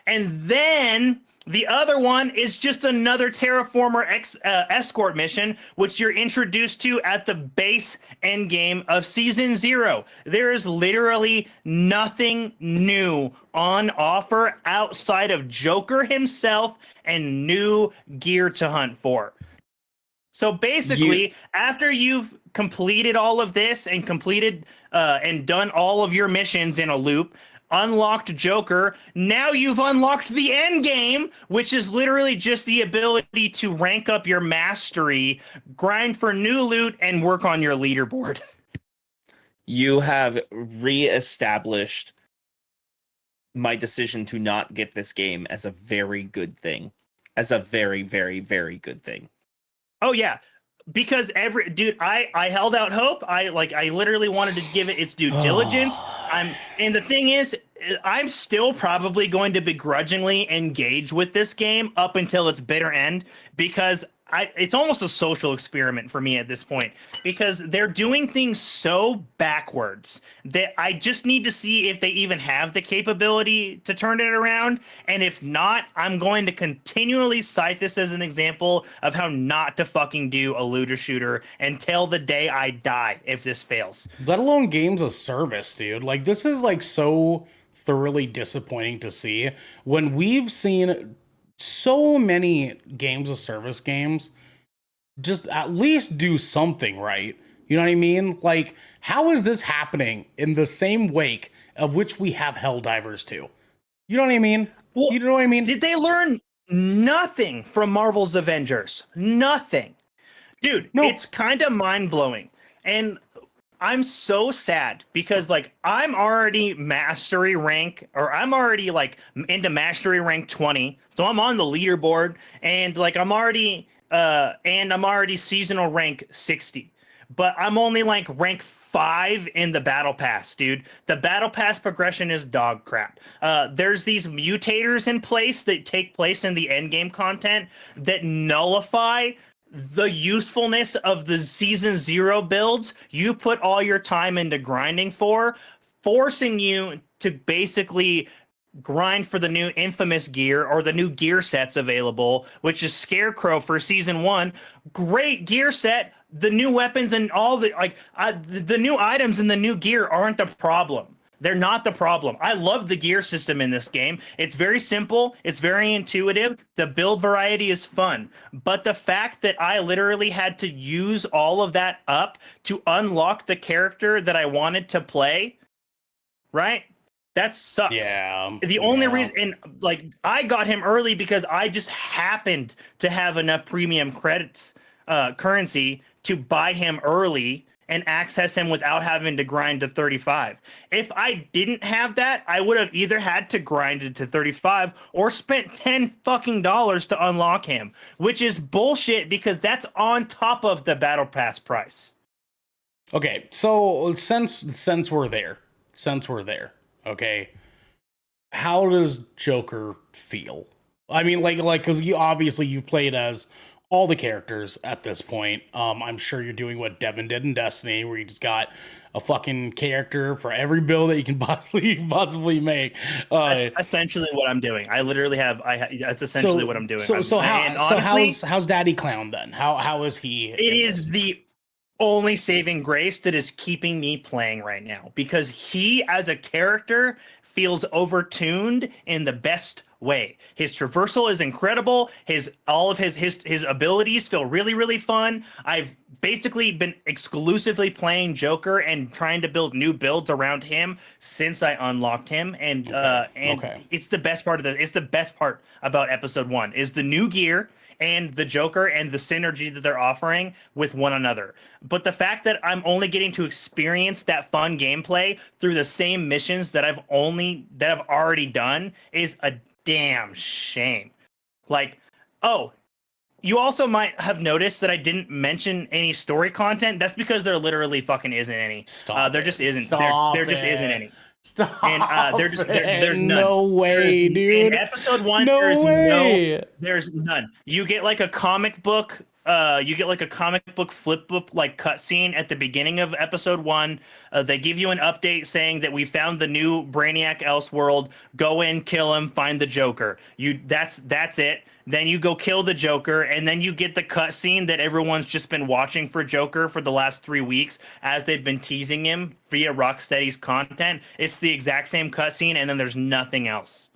A: And then the other one is just another Terraformer escort mission, which you're introduced to at the base endgame of Season 0. There is literally nothing new on offer outside of Joker himself and new gear to hunt for. So basically, after you've completed all of this and completed and done all of your missions in a loop, unlocked Joker, now you've unlocked the end game, which is literally just the ability to rank up your mastery, grind for new loot, and work on your leaderboard.
B: You have reestablished my decision to not get this game as a very good thing. As a very, very, very good thing.
A: Oh, yeah. Because I held out hope. I literally wanted to give it its due diligence. And the thing is, I'm still probably going to begrudgingly engage with this game up until its bitter end, because it's almost a social experiment for me at this point, because they're doing things so backwards that I just need to see if they even have the capability to turn it around. And if not, I'm going to continually cite this as an example of how not to fucking do a looter shooter until the day I die if this fails.
C: Let alone games as service, dude. Like, this is like so thoroughly disappointing to see when we've seen so many games of service games just at least do something right. You know what I mean? Like, how is this happening in the same wake of which we have Helldivers 2? You know what I mean?
A: Well,
C: you know what I mean?
A: Did they learn nothing from Marvel's Avengers? Nothing. Dude,
C: No.
A: It's kind of mind-blowing. And I'm so sad because like I'm already mastery rank, or I'm already like into mastery rank 20. So I'm on the leaderboard, and like I'm already seasonal rank 60. But I'm only like rank 5 in the battle pass, dude. The battle pass progression is dog crap. There's these mutators in place that take place in the endgame content that nullify the usefulness of the season 0 builds you put all your time into grinding for, forcing you to basically grind for the new infamous gear or the new gear sets available, which is Scarecrow for season 1. Great gear set. The new weapons and all the the new items and the new gear aren't the problem. They're not the problem. I love the gear system in this game. It's very simple. It's very intuitive. The build variety is fun. But the fact that I literally had to use all of that up to unlock the character that I wanted to play, right? That sucks.
C: Yeah.
A: The only reason, and like I got him early because I just happened to have enough premium credits, currency to buy him early and access him without having to grind to 35. If I didn't have that, I would have either had to grind it to 35 or spent $10 fucking to unlock him, which is bullshit because that's on top of the battle pass price.
C: Okay, so since we're there, okay, how does Joker feel? I mean, like, because you played as all the characters at this point. I'm sure you're doing what Devin did in Destiny, where you just got a fucking character for every build that you can possibly make.
A: That's essentially what I'm doing. I literally have. That's essentially what I'm doing.
C: How's Daddy Clown then? How is he?
A: It is the only saving grace that is keeping me playing right now, because he as a character feels overtuned in the best way. His traversal is incredible. All of his abilities feel really, really fun. I've basically been exclusively playing Joker and trying to build new builds around him since I unlocked him. And it's the best part it's the best part about episode 1 is the new gear and the Joker and the synergy that they're offering with one another. But the fact that I'm only getting to experience that fun gameplay through the same missions that I've already done is a damn shame. Like, oh, you also might have noticed that I didn't mention any story content. That's because there literally fucking isn't any. There just isn't. There just isn't any.
C: Stop.
A: And there's none.
C: No way, dude.
A: In episode 1, there's none. You get like a comic book. You get like a comic book flip book like cutscene at the beginning of episode 1. They give you an update saying that we found the new Brainiac Elseworld. Go in, kill him, find the Joker. That's it. Then you go kill the Joker, and then you get the cutscene that everyone's just been watching for Joker for the last 3 weeks as they've been teasing him via Rocksteady's content. It's the exact same cutscene, and then there's nothing else.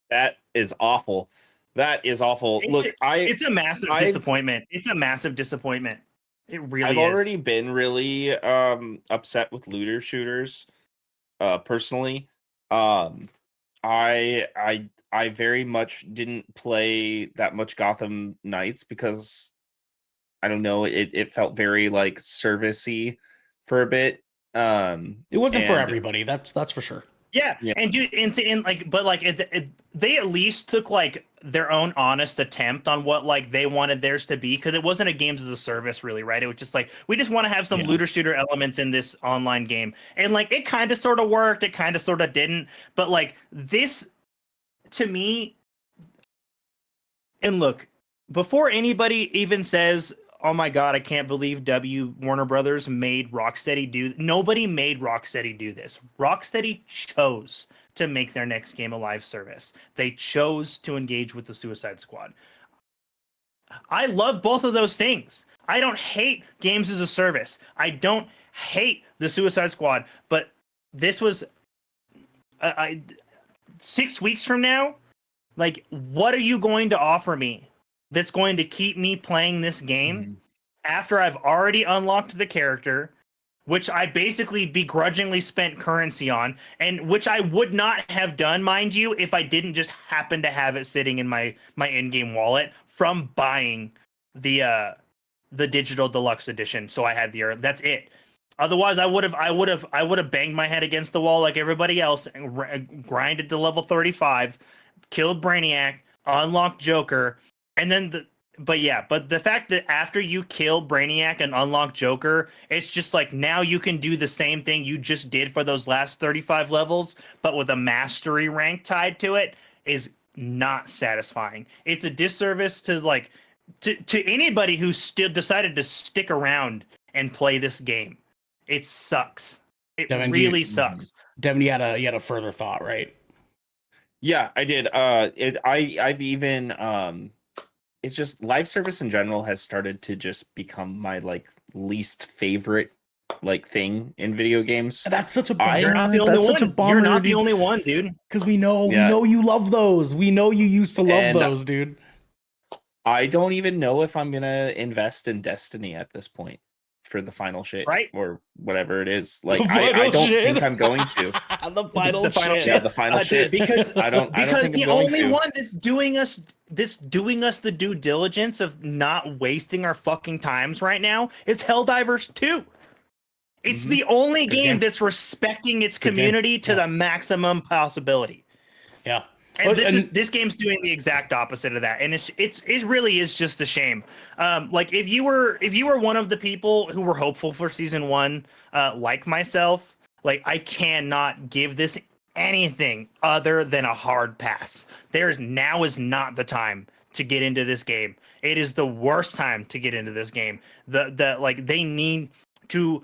B: That is awful. That is awful.
A: It's a massive disappointment. It's a massive disappointment. It really is.
B: I've already been really upset with looter shooters. Personally, I very much didn't play that much Gotham Knights because I don't know, it felt very like servicey for a bit.
C: It wasn't for everybody. That's for sure.
A: Yeah. And dude, they at least took like their own honest attempt on what like they wanted theirs to be, because it wasn't a games as a service really, right? It was just like, we just want to have some looter shooter elements in this online game, and like it kind of sort of worked, it kind of sort of didn't, but like this to me. And look, before anybody even says, oh my god, I can't believe Warner Brothers made Rocksteady do... Nobody made Rocksteady do this. Rocksteady chose to make their next game a live service. They chose to engage with the Suicide Squad. I love both of those things. I don't hate games as a service. I don't hate the Suicide Squad, but this was 6 weeks from now. Like, what are you going to offer me that's going to keep me playing this game after I've already unlocked the character, which I basically begrudgingly spent currency on, and which I would not have done, mind you, if I didn't just happen to have it sitting in my in-game wallet from buying the digital deluxe edition. So I had that's it. Otherwise, I would have banged my head against the wall like everybody else and grinded to level 35. Killed Brainiac, unlocked Joker, and then but the fact that after you kill Brainiac and unlock Joker, it's just like now you can do the same thing you just did for those last 35 levels, but with a mastery rank tied to it is not satisfying. It's a disservice to to anybody who still decided to stick around and play this game. It sucks. It
C: Devin,
A: really sucks.
C: Devin, you had a further thought, right?
B: Yeah, I did. I've even it's just live service in general has started to just become my least favorite thing in video games.
C: That's such a bummer.
A: You're not the only one. You're not the only one, dude.
C: Because we know you love those. We know you used to love those, dude.
B: I don't even know if I'm gonna invest in Destiny at this point for the final shit,
A: right?
B: Or whatever it is. I don't think I'm going to.
C: the final shit.
B: Yeah, the final shit.
A: Because
B: I don't think
A: the
B: I'm going
A: only
B: to.
A: one that's doing us the due diligence of not wasting our fucking times right now is Helldivers 2. It's the only game that's respecting its community to the maximum possibility.
C: Yeah.
A: And this game's doing the exact opposite of that, and it really is just a shame. If you were one of the people who were hopeful for season 1, like myself, I cannot give this anything other than a hard pass. Now is not the time to get into this game. It is the worst time to get into this game. They need to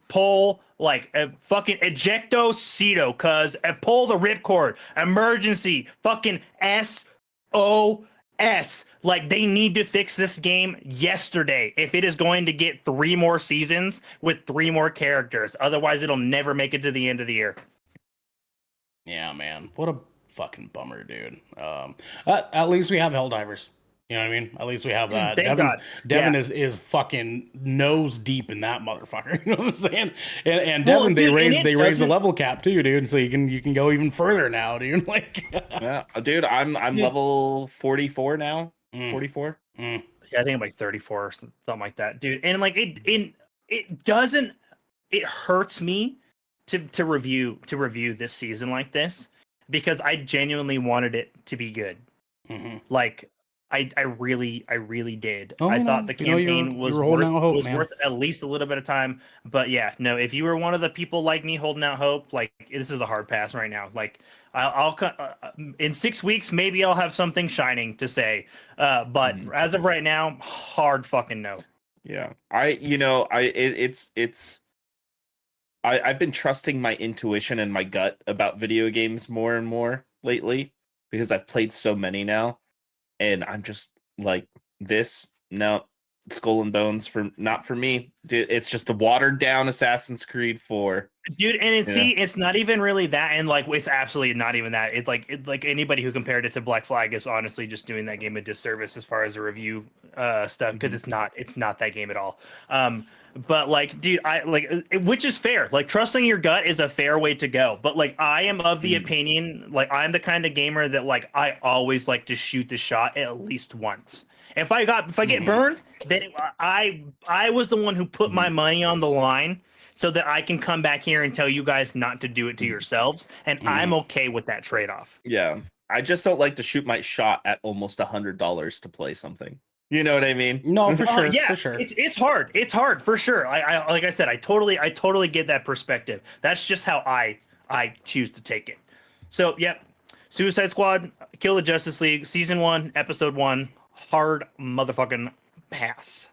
A: pull a fucking ejecto cedo, cuz pull the ripcord, emergency, fucking SOS. They need to fix this game yesterday if it is going to get 3 more seasons with 3 more characters. Otherwise, it'll never make it to the end of the year.
C: Yeah, man. What a fucking bummer, dude. At least we have Helldivers. You know what I mean? At least we have that. Devin is fucking nose deep in that motherfucker. You know what I'm saying? And Devin, they raised the level cap too, dude. So you can go even further now, dude.
B: Yeah, dude, I'm level 44 now. 44.
A: Yeah, I think I'm 34 or something like that, dude. And it doesn't. It hurts me to review this season like this because I genuinely wanted it to be good. I really did. I thought the campaign was worth at least a little bit of time. But yeah, no, if you were one of the people like me holding out hope, this is a hard pass right now. I'll in 6 weeks, maybe I'll have something shining to say. But as of right now, hard fucking no.
B: Yeah. I've been trusting my intuition and my gut about video games more and more lately because I've played so many now. And I'm just no, Skull and Bones not for me. Dude, it's just a watered down Assassin's Creed 4.
A: Dude, and it's not even really that, and it's absolutely not even that. It's like anybody who compared it to Black Flag is honestly just doing that game a disservice as far as the review stuff, because it's not that game at all. But dude, which is fair. Trusting your gut is a fair way to go. But I am of the opinion, I'm the kind of gamer that I always like to shoot the shot at least once. If I get burned, then I was the one who put my money on the line so that I can come back here and tell you guys not to do it to yourselves, and I'm okay with that trade-off.
B: Yeah, I just don't like to shoot my shot at almost $100 to play something. You know what I mean?
C: No, for sure.
A: Yeah,
C: for sure.
A: It's hard. It's hard for sure. I like I said, I totally get that perspective. That's just how I choose to take it. So, yep. Suicide Squad, Kill the Justice League, Season 1, Episode 1, hard motherfucking pass.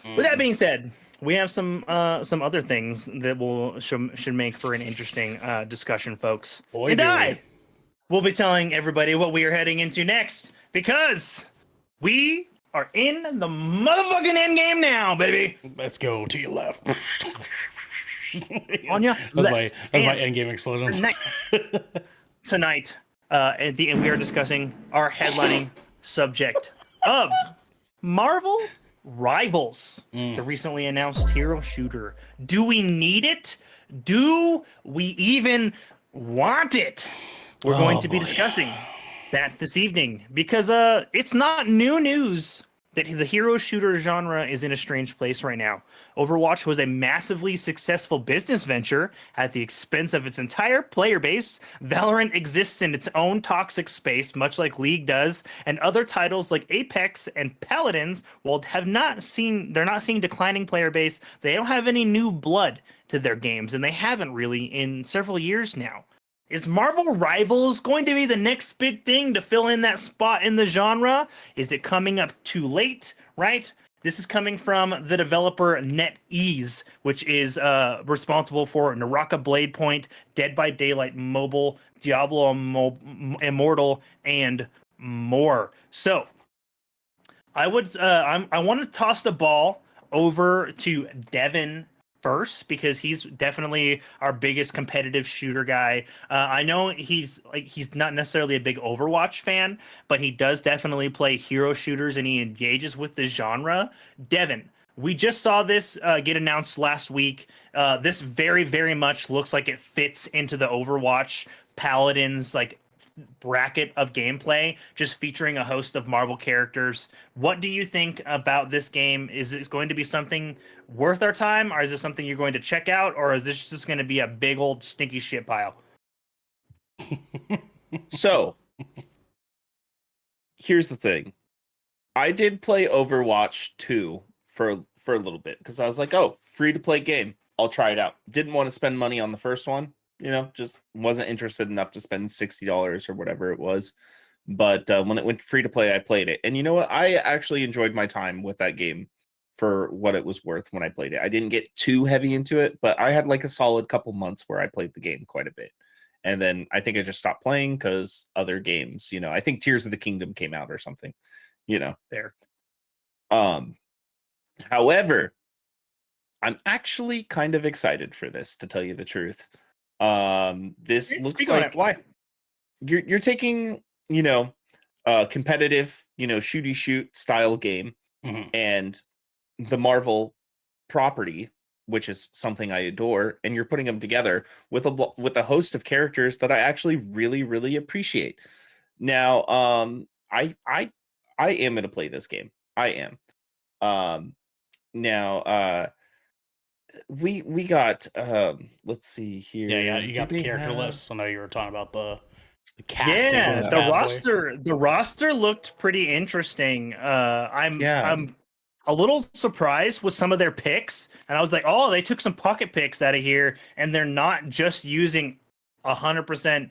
A: With that being said, we have some other things that should make for an interesting discussion, folks. I will be telling everybody what we are heading into next, because we are in the motherfucking Endgame now, baby.
C: Let's go to your left.
A: Anya,
C: that's my endgame explosions.
A: Tonight, and we are discussing our headlining subject of Marvel Rivals, the recently announced hero shooter. Do we need it? Do we even want it? We're going to be discussing that this evening because it's not new news that the hero shooter genre is in a strange place right now. Overwatch was a massively successful business venture at the expense of its entire player base. Valorant exists in its own toxic space, much like League does, and other titles like Apex and Paladins, while they're not seeing declining player base, they don't have any new blood to their games, and they haven't really in several years now. Is Marvel Rivals going to be the next big thing to fill in that spot in the genre? Is it coming up too late, right? This is coming from the developer NetEase, which is responsible for Naraka Blade Point, Dead by Daylight Mobile, Diablo Immortal, and more. So, I want to toss the ball over to Devin first because he's definitely our biggest competitive shooter guy. I know he's not necessarily a big Overwatch fan, but he does definitely play hero shooters and he engages with the genre. Devin, we just saw this get announced last week. This very, very much looks like it fits into the Overwatch Paladins bracket of gameplay, just featuring a host of Marvel characters. What do you think about this game? Is it going to be something worth our time, or is it something you're going to check out, or is this just going to be a big old stinky shit pile?
B: So, here's the thing. I did play Overwatch 2 for a little bit because I was like, oh, free to play game. I'll try it out. Didn't want to spend money on the first one. Just wasn't interested enough to spend $60 or whatever it was. But when it went free to play, I played it. And you know what? I actually enjoyed my time with that game for what it was worth when I played it. I didn't get too heavy into it, but I had like a solid couple months where I played the game quite a bit. And then I think I just stopped playing because other games, I think Tears of the Kingdom came out or something,
A: There.
B: However, I'm actually kind of excited for this, to tell you the truth. This looks like
A: why
B: you're taking a competitive shooty shoot style game and the Marvel property, which is something I adore, and you're putting them together with a host of characters that I actually really, really appreciate. Now I am going to play this game. I am. Now we got let's see here.
C: Yeah, you got the character list. I know you were talking about the casting.
A: Yeah, the roster looked pretty interesting. I'm a little surprised with some of their picks, and I was like, oh, they took some pocket picks out of here, and they're not just using 100%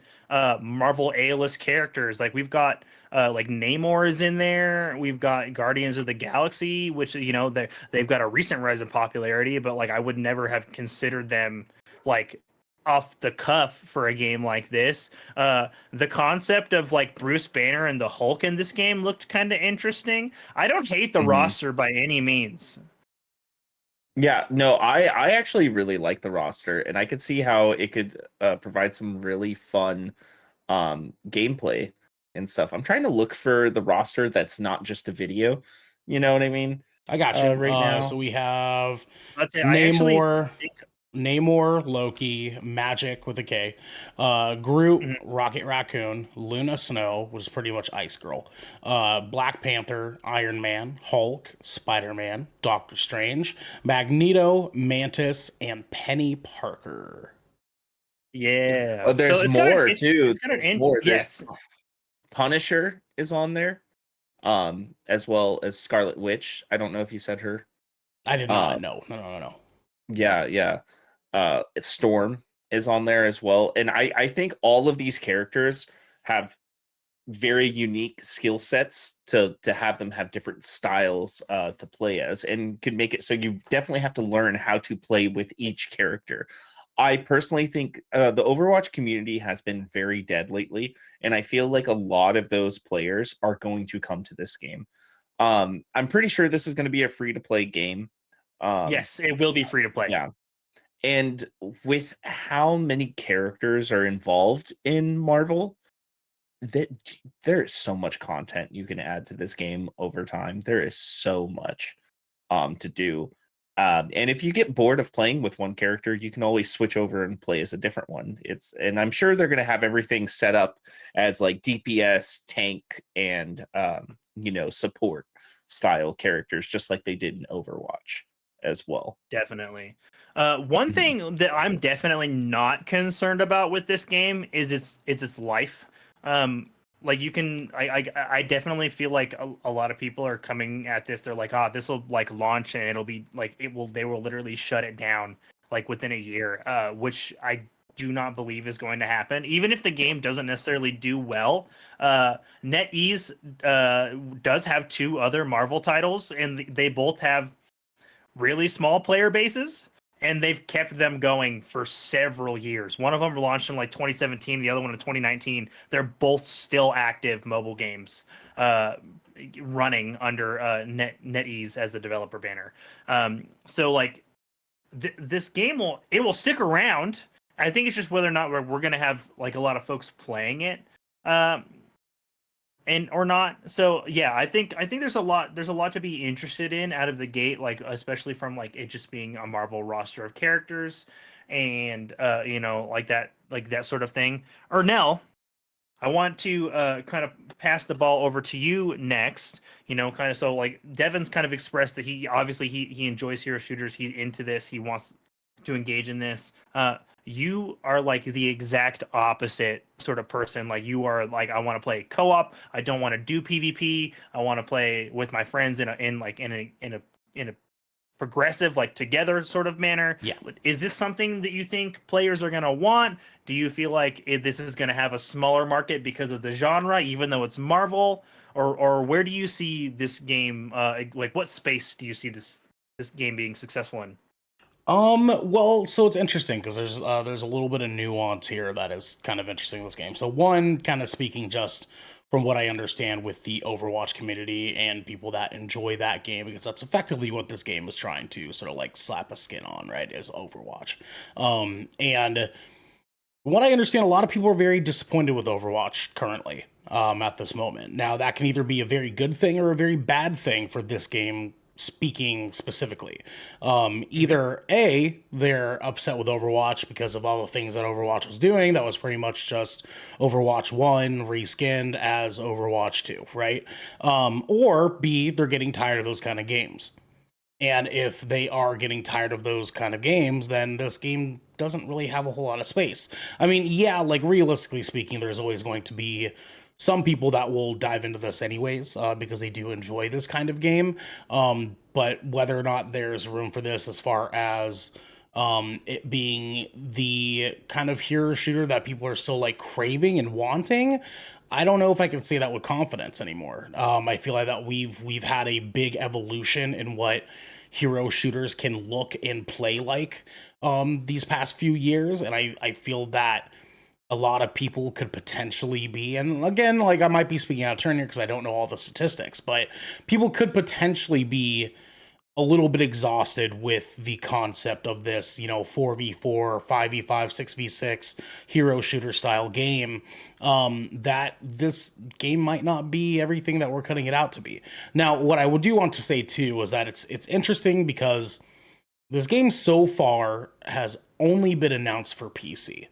A: Marvel A-list characters. Like we've got Namor is in there. We've got Guardians of the Galaxy, which they've got a recent rise in popularity, but I would never have considered them off the cuff for a game like this. The concept of Bruce Banner and the Hulk in this game looked kind of interesting. I don't hate the roster by any means.
B: Yeah, no, I actually really like the roster, and I could see how it could provide some really fun gameplay and stuff. I'm trying to look for the roster that's not just a video. You know what I mean?
C: I got you.
B: Right now.
C: So we have
A: Namor,
C: Namor, Loki, Magic with a K, Groot, Rocket Raccoon, Luna Snow, which is pretty much Ice Girl, Black Panther, Iron Man, Hulk, Spider-Man, Doctor Strange, Magneto, Mantis, and Penny Parker.
A: Yeah.
B: Oh, there's more too.
A: There's more. Yes.
B: Punisher is on there, as well as Scarlet Witch. I don't know if you said her.
C: I did not. No.
B: Yeah. Storm is on there as well, and I think all of these characters have very unique skill sets to have them have different styles to play as, and can make it so you definitely have to learn how to play with each character. I personally think the Overwatch community has been very dead lately, and I feel like a lot of those players are going to come to this game. I'm pretty sure this is going to be a free-to-play game.
A: Yes, it will be free to play.
B: Yeah. And with how many characters are involved in Marvel, that there is so much content you can add to this game over time. There is so much to do. And if you get bored of playing with one character, you can always switch over and play as a different one. And I'm sure they're going to have everything set up as like DPS, tank, and support style characters, just like they did in Overwatch as well.
A: Definitely. One thing that I'm definitely not concerned about with this game is its life. Like you can, I definitely feel like a lot of people are coming at this. They're like, this will like launch and it'll be like they will literally shut it down like within a year, which I do not believe is going to happen. Even if the game doesn't necessarily do well, NetEase does have 2 other Marvel titles, and they both have really small player bases, and they've kept them going for several years. One of them launched in like 2017, the other one in 2019. They're both still active mobile games running under NetEase as the developer banner. So like this game will stick around. I think it's just whether or not we're going to have like a lot of folks playing it. And or not. So yeah, I think there's a lot to be interested in out of the gate, like especially from like it just being a Marvel roster of characters and like that sort of thing. Ernell, I want to kind of pass the ball over to you next. Kind of so like Devin's kind of expressed that he enjoys hero shooters, he's into this, he wants to engage in this. You are like the exact opposite sort of person. Like you are like, I want to play co-op. I don't want to do PvP. I want to play with my friends in a progressive, like together sort of manner.
C: Yeah.
A: Is this something that you think players are going to want? Do you feel like this is going to have a smaller market because of the genre, even though it's Marvel? Or where do you see this game? Like what space do you see this game being successful in?
C: Well, so it's interesting because there's a little bit of nuance here that is kind of interesting in this game. So one, kind of speaking just from what I understand with the Overwatch community and people that enjoy that game, because that's effectively what this game is trying to sort of like slap a skin on, right, is Overwatch. And what I understand, a lot of people are very disappointed with Overwatch currently, at this moment. Now, that can either be a very good thing or a very bad thing for this game, speaking specifically. Either A, they're upset with Overwatch because of all the things that Overwatch was doing. That was pretty much just Overwatch 1 reskinned as Overwatch 2, right? Or B, they're getting tired of those kind of games. And if they are getting tired of those kind of games, then this game doesn't really have a whole lot of space. I mean, yeah, like realistically speaking, there's always going to be some people that will dive into this anyways, because they do enjoy this kind of game. But whether or not there's room for this as far as it being the kind of hero shooter that people are still like craving and wanting, I don't know if I can say that with confidence anymore. I feel like that we've had a big evolution in what hero shooters can look and play like these past few years, and I feel that a lot of people could potentially be, and again, like I might be speaking out of turn here because I don't know all the statistics, but people could potentially be a little bit exhausted with the concept of this, 4v4, 5v5, 6v6 hero shooter style game, that this game might not be everything that we're cutting it out to be. Now, what I do want to say too is that it's interesting because this game so far has only been announced for PC.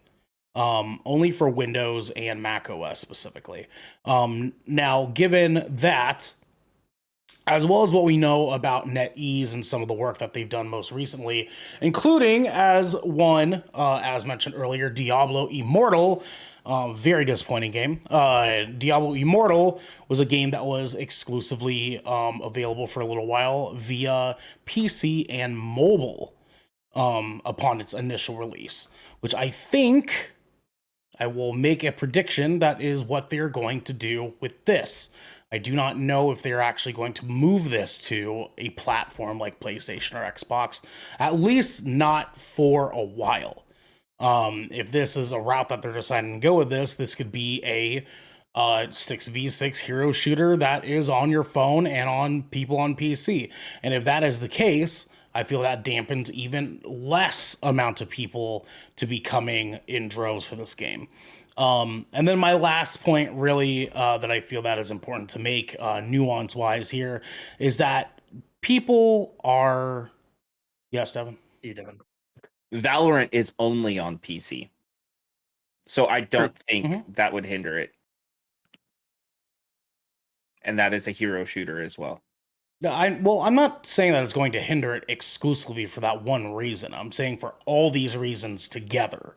C: Only for Windows and Mac OS specifically. Now, given that, as well as what we know about NetEase and some of the work that they've done most recently, including as mentioned earlier, Diablo Immortal, very disappointing game. Diablo Immortal was a game that was exclusively available for a little while via PC and mobile upon its initial release, which I think I will make a prediction that is what they're going to do with this. I do not know if they're actually going to move this to a platform like PlayStation or Xbox, at least not for a while. If this is a route that they're deciding to go with this could be a 6v6 hero shooter that is on your phone and on people on PC. And if that is the case, I feel that dampens even less amount of people to be coming in droves for this game. And then my last point, really, that I feel that is important to make, nuance wise here, is that people are. Yes, Devin.
A: See you, Devin.
B: Valorant is only on PC, so I don't think that would hinder it. And that is a hero shooter as well.
C: I'm not saying that it's going to hinder it exclusively for that one reason. I'm saying for all these reasons together,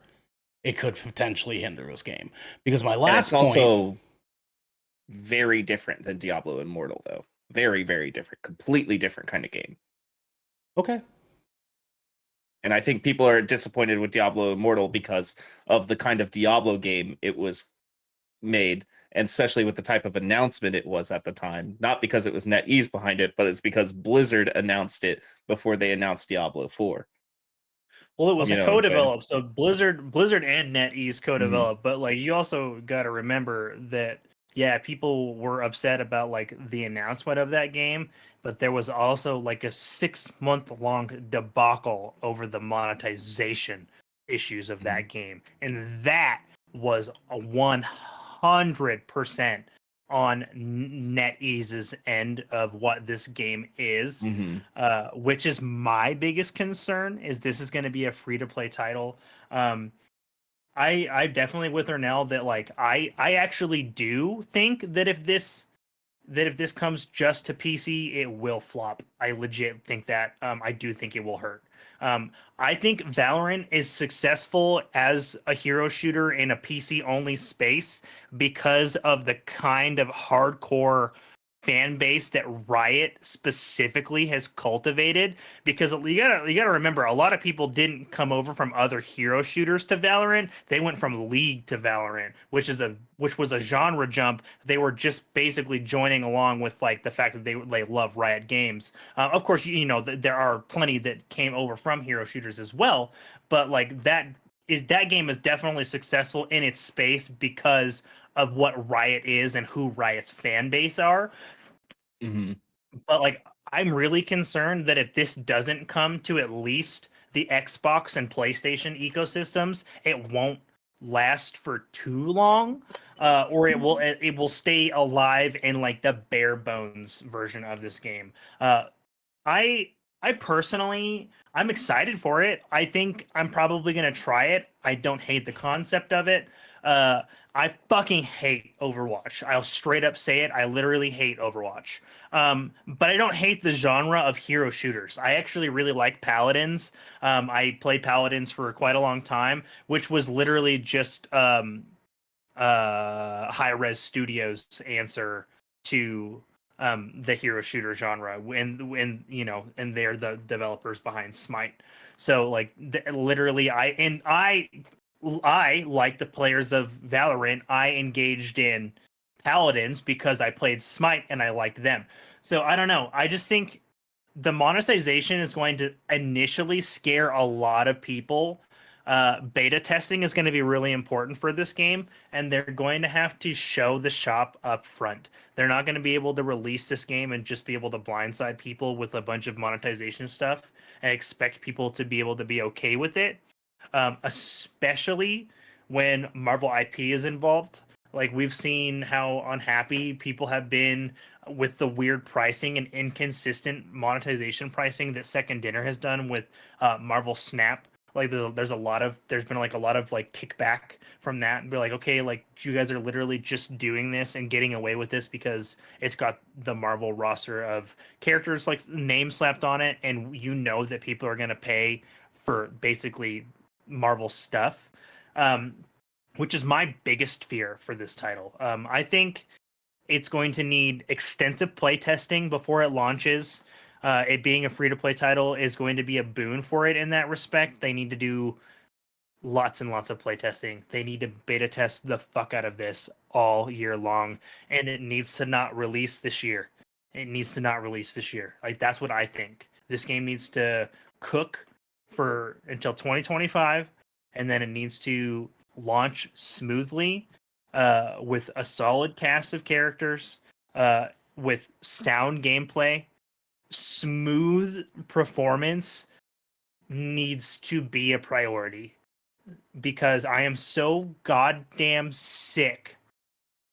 C: it could potentially hinder this game. Because my last point...
B: also very different than Diablo Immortal, though. Very, very different. Completely different kind of game.
C: Okay.
B: And I think people are disappointed with Diablo Immortal because of the kind of Diablo game it was made, and especially with the type of announcement it was at the time. Not because it was NetEase behind it, but it's because Blizzard announced it before they announced Diablo 4.
A: Well, it was co-developed, so Blizzard and NetEase co-developed, but like you also got to remember that people were upset about like the announcement of that game, but there was also like a 6-month-long debacle over the monetization issues of that game, and that was a 100% on NetEase's end of what this game is, which is my biggest concern. Is this is going to be a free-to-play title? I definitely with Ernell that like I actually do think that if this comes just to PC, it will flop. I legit think that. I do think it will hurt. I think Valorant is successful as a hero shooter in a PC only space because of the kind of hardcore fan base that Riot specifically has cultivated. Because you gotta remember, a lot of people didn't come over from other hero shooters to Valorant. They went from League to Valorant, which was a genre jump. They were just basically joining along with like the fact that they love Riot games. Of course, there are plenty that came over from hero shooters as well, but like that game is definitely successful in its space because of what Riot is and who Riot's fan base are. But like, I'm really concerned that if this doesn't come to at least the Xbox and PlayStation ecosystems, it won't last for too long, or it will stay alive in like the bare bones version of this game. I personally, I'm excited for it. I think I'm probably going to try it. I don't hate the concept of it. I fucking hate Overwatch. I'll straight up say it. I literally hate Overwatch. But I don't hate the genre of hero shooters. I actually really like Paladins. I played Paladins for quite a long time, which was literally just Hi-Rez Studios' answer to the hero shooter genre, when and they're the developers behind Smite. So like literally, I like the players of Valorant. I engaged in Paladins because I played Smite and I liked them. So I don't know. I just think the monetization is going to initially scare a lot of people. Beta testing is going to be really important for this game, and they're going to have to show the shop up front. They're not going to be able to release this game and just be able to blindside people with a bunch of monetization stuff and expect people to be able to be okay with it, especially when Marvel IP is involved. Like, we've seen how unhappy people have been with the weird pricing and inconsistent monetization pricing that Second Dinner has done with Marvel Snap. Like, there's been like a lot of like kickback from that, and be like, okay, like you guys are literally just doing this and getting away with this because it's got the Marvel roster of characters like name slapped on it, and that people are gonna pay for basically Marvel stuff, which is my biggest fear for this title. I think it's going to need extensive play testing before it launches. It being a free-to-play title is going to be a boon for it in that respect. They need to do lots and lots of play testing. They need to beta test the fuck out of this all year long, and it needs to not release this year. Like, that's what I think. This game needs to cook for until 2025, and then it needs to launch smoothly, with a solid cast of characters, with sound gameplay, smooth performance needs to be a priority, because I am so goddamn sick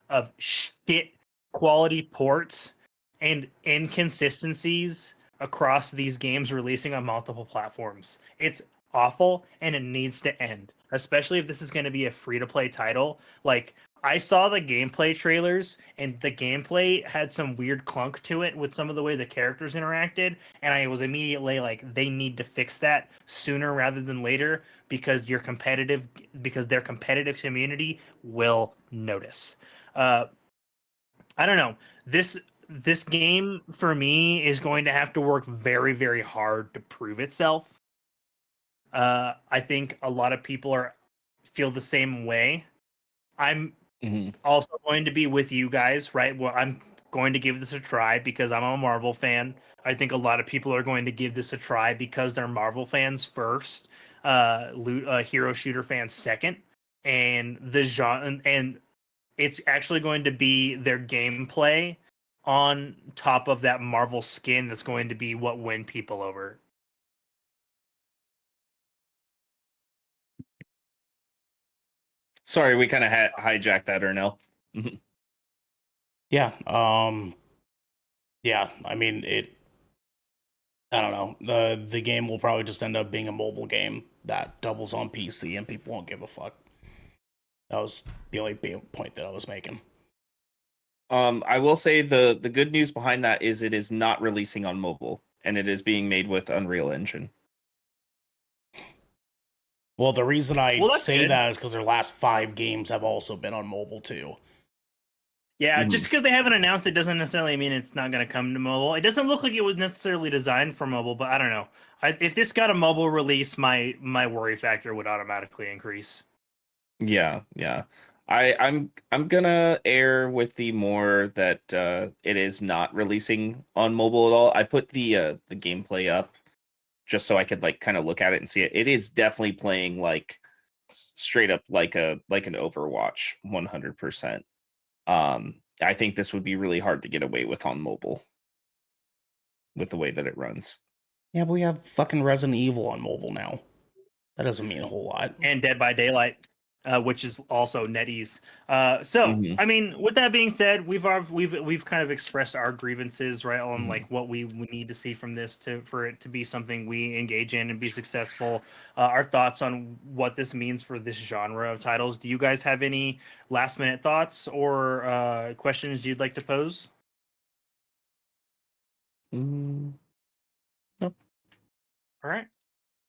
A: of shit quality ports and inconsistencies across these games releasing on multiple platforms. It's awful and it needs to end, especially if this is going to be a free-to-play title. Like, I saw the gameplay trailers and the gameplay had some weird clunk to it with some of the way the characters interacted, and I was immediately like, they need to fix that sooner rather than later, because their competitive community will notice. I don't know. This game for me is going to have to work very, very hard to prove itself. I think a lot of people feel the same way. I'm also going to be with you guys, right? Well, I'm going to give this a try because I'm a Marvel fan. I think a lot of people are going to give this a try because they're Marvel fans first, hero shooter fans second, and the genre, and it's actually going to be their gameplay on top of that Marvel skin that's going to be what win people over.
B: Sorry, we kind of hijacked that, Ernell.
C: Yeah. Yeah. I mean, I don't know. The game will probably just end up being a mobile game that doubles on PC, and people won't give a fuck. That was the only point that I was making.
B: I will say the good news behind that is it is not releasing on mobile, and it is being made with Unreal Engine.
C: Well, the reason I say
A: good.
C: that is because their last 5 games have also been on mobile too.
A: Yeah, just because they haven't announced it doesn't necessarily mean it's not going to come to mobile. It doesn't look like it was necessarily designed for mobile, but I don't know. If this got a mobile release, my worry factor would automatically increase.
B: Yeah. I'm gonna err with the more that it is not releasing on mobile at all. I put the gameplay up just so I could like kind of look at it and see it. It is definitely playing like straight up like an Overwatch 100%. I think this would be really hard to get away with on mobile with the way that it runs.
C: Yeah, but we have fucking Resident Evil on mobile now. That doesn't mean a whole lot.
A: And Dead by Daylight, which is also NetEase. I mean, with that being said, we've kind of expressed our grievances, right, on like what we need to see from this for it to be something we engage in and be successful. Our thoughts on what this means for this genre of titles. Do you guys have any last minute thoughts or questions you'd like to pose?
B: No.
A: All right.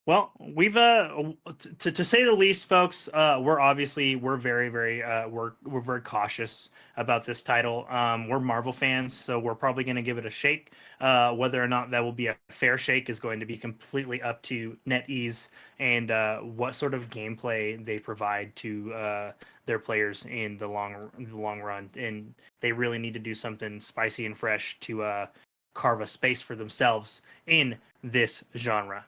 A: Well, we've to say the least, folks. We're very we're very cautious about this title. We're Marvel fans, so we're probably going to give it a shake. Whether or not that will be a fair shake is going to be completely up to NetEase and what sort of gameplay they provide to their players in the long run. And they really need to do something spicy and fresh to carve a space for themselves in this genre.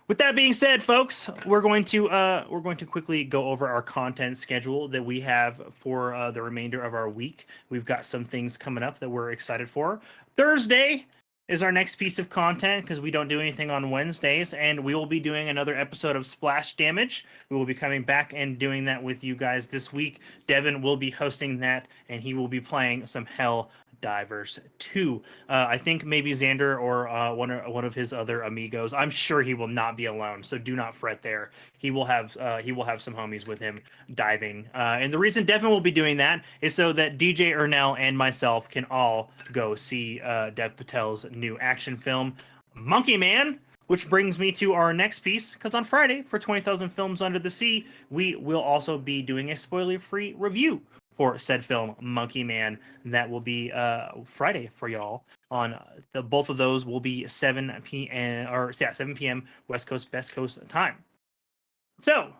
A: With that being said, folks, we're going to quickly go over our content schedule that we have for the remainder of our week. We've got some things coming up that we're excited for. Thursday is our next piece of content because we don't do anything on Wednesdays, and we will be doing another episode of Splash Damage. We will be coming back and doing that with you guys this week. Devin will be hosting that, and he will be playing some Hell Divers 2. I think maybe Xander or one of his other amigos. I'm sure he will not be alone, so do not fret there. He will have some homies with him diving. And the reason Devin will be doing that is so that DJ Ernell and myself can all go see Dev Patel's new action film, Monkey Man. Which brings me to our next piece, because on Friday, for 20,000 Films Under the Sea, we will also be doing a spoiler-free review for said film, Monkey Man. That will be Friday for y'all. On both of those will be 7 p.m. West Coast, Best Coast time. So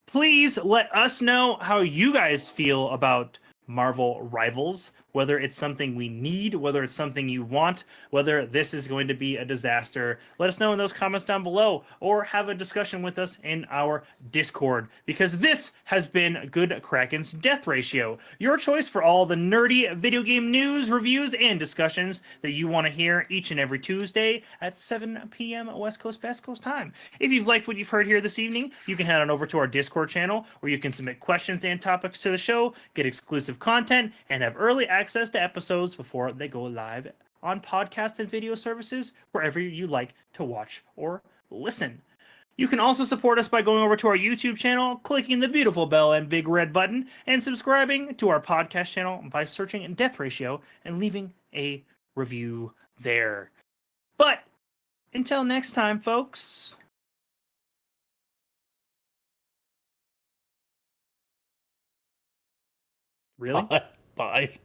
A: please let us know how you guys feel about Marvel Rivals. whether it's something we need, whether it's something you want, whether this is going to be a disaster. Let us know in those comments down below, or have a discussion with us in our Discord, because this has been Good Kraken's Death Ratio, your choice for all the nerdy video game news, reviews, and discussions that you want to hear each and every Tuesday at 7 p.m. West Coast, Best Coast time. If you've liked what you've heard here this evening, you can head on over to our Discord channel, where you can submit questions and topics to the show, get exclusive content, and have early access to episodes before they go live on podcast and video services wherever you like to watch or listen. You can also support us by going over to our YouTube channel, clicking the beautiful bell and big red button, and subscribing to our podcast channel by searching Death Ratio and leaving a review there. But until next time, folks. Really?
C: Bye.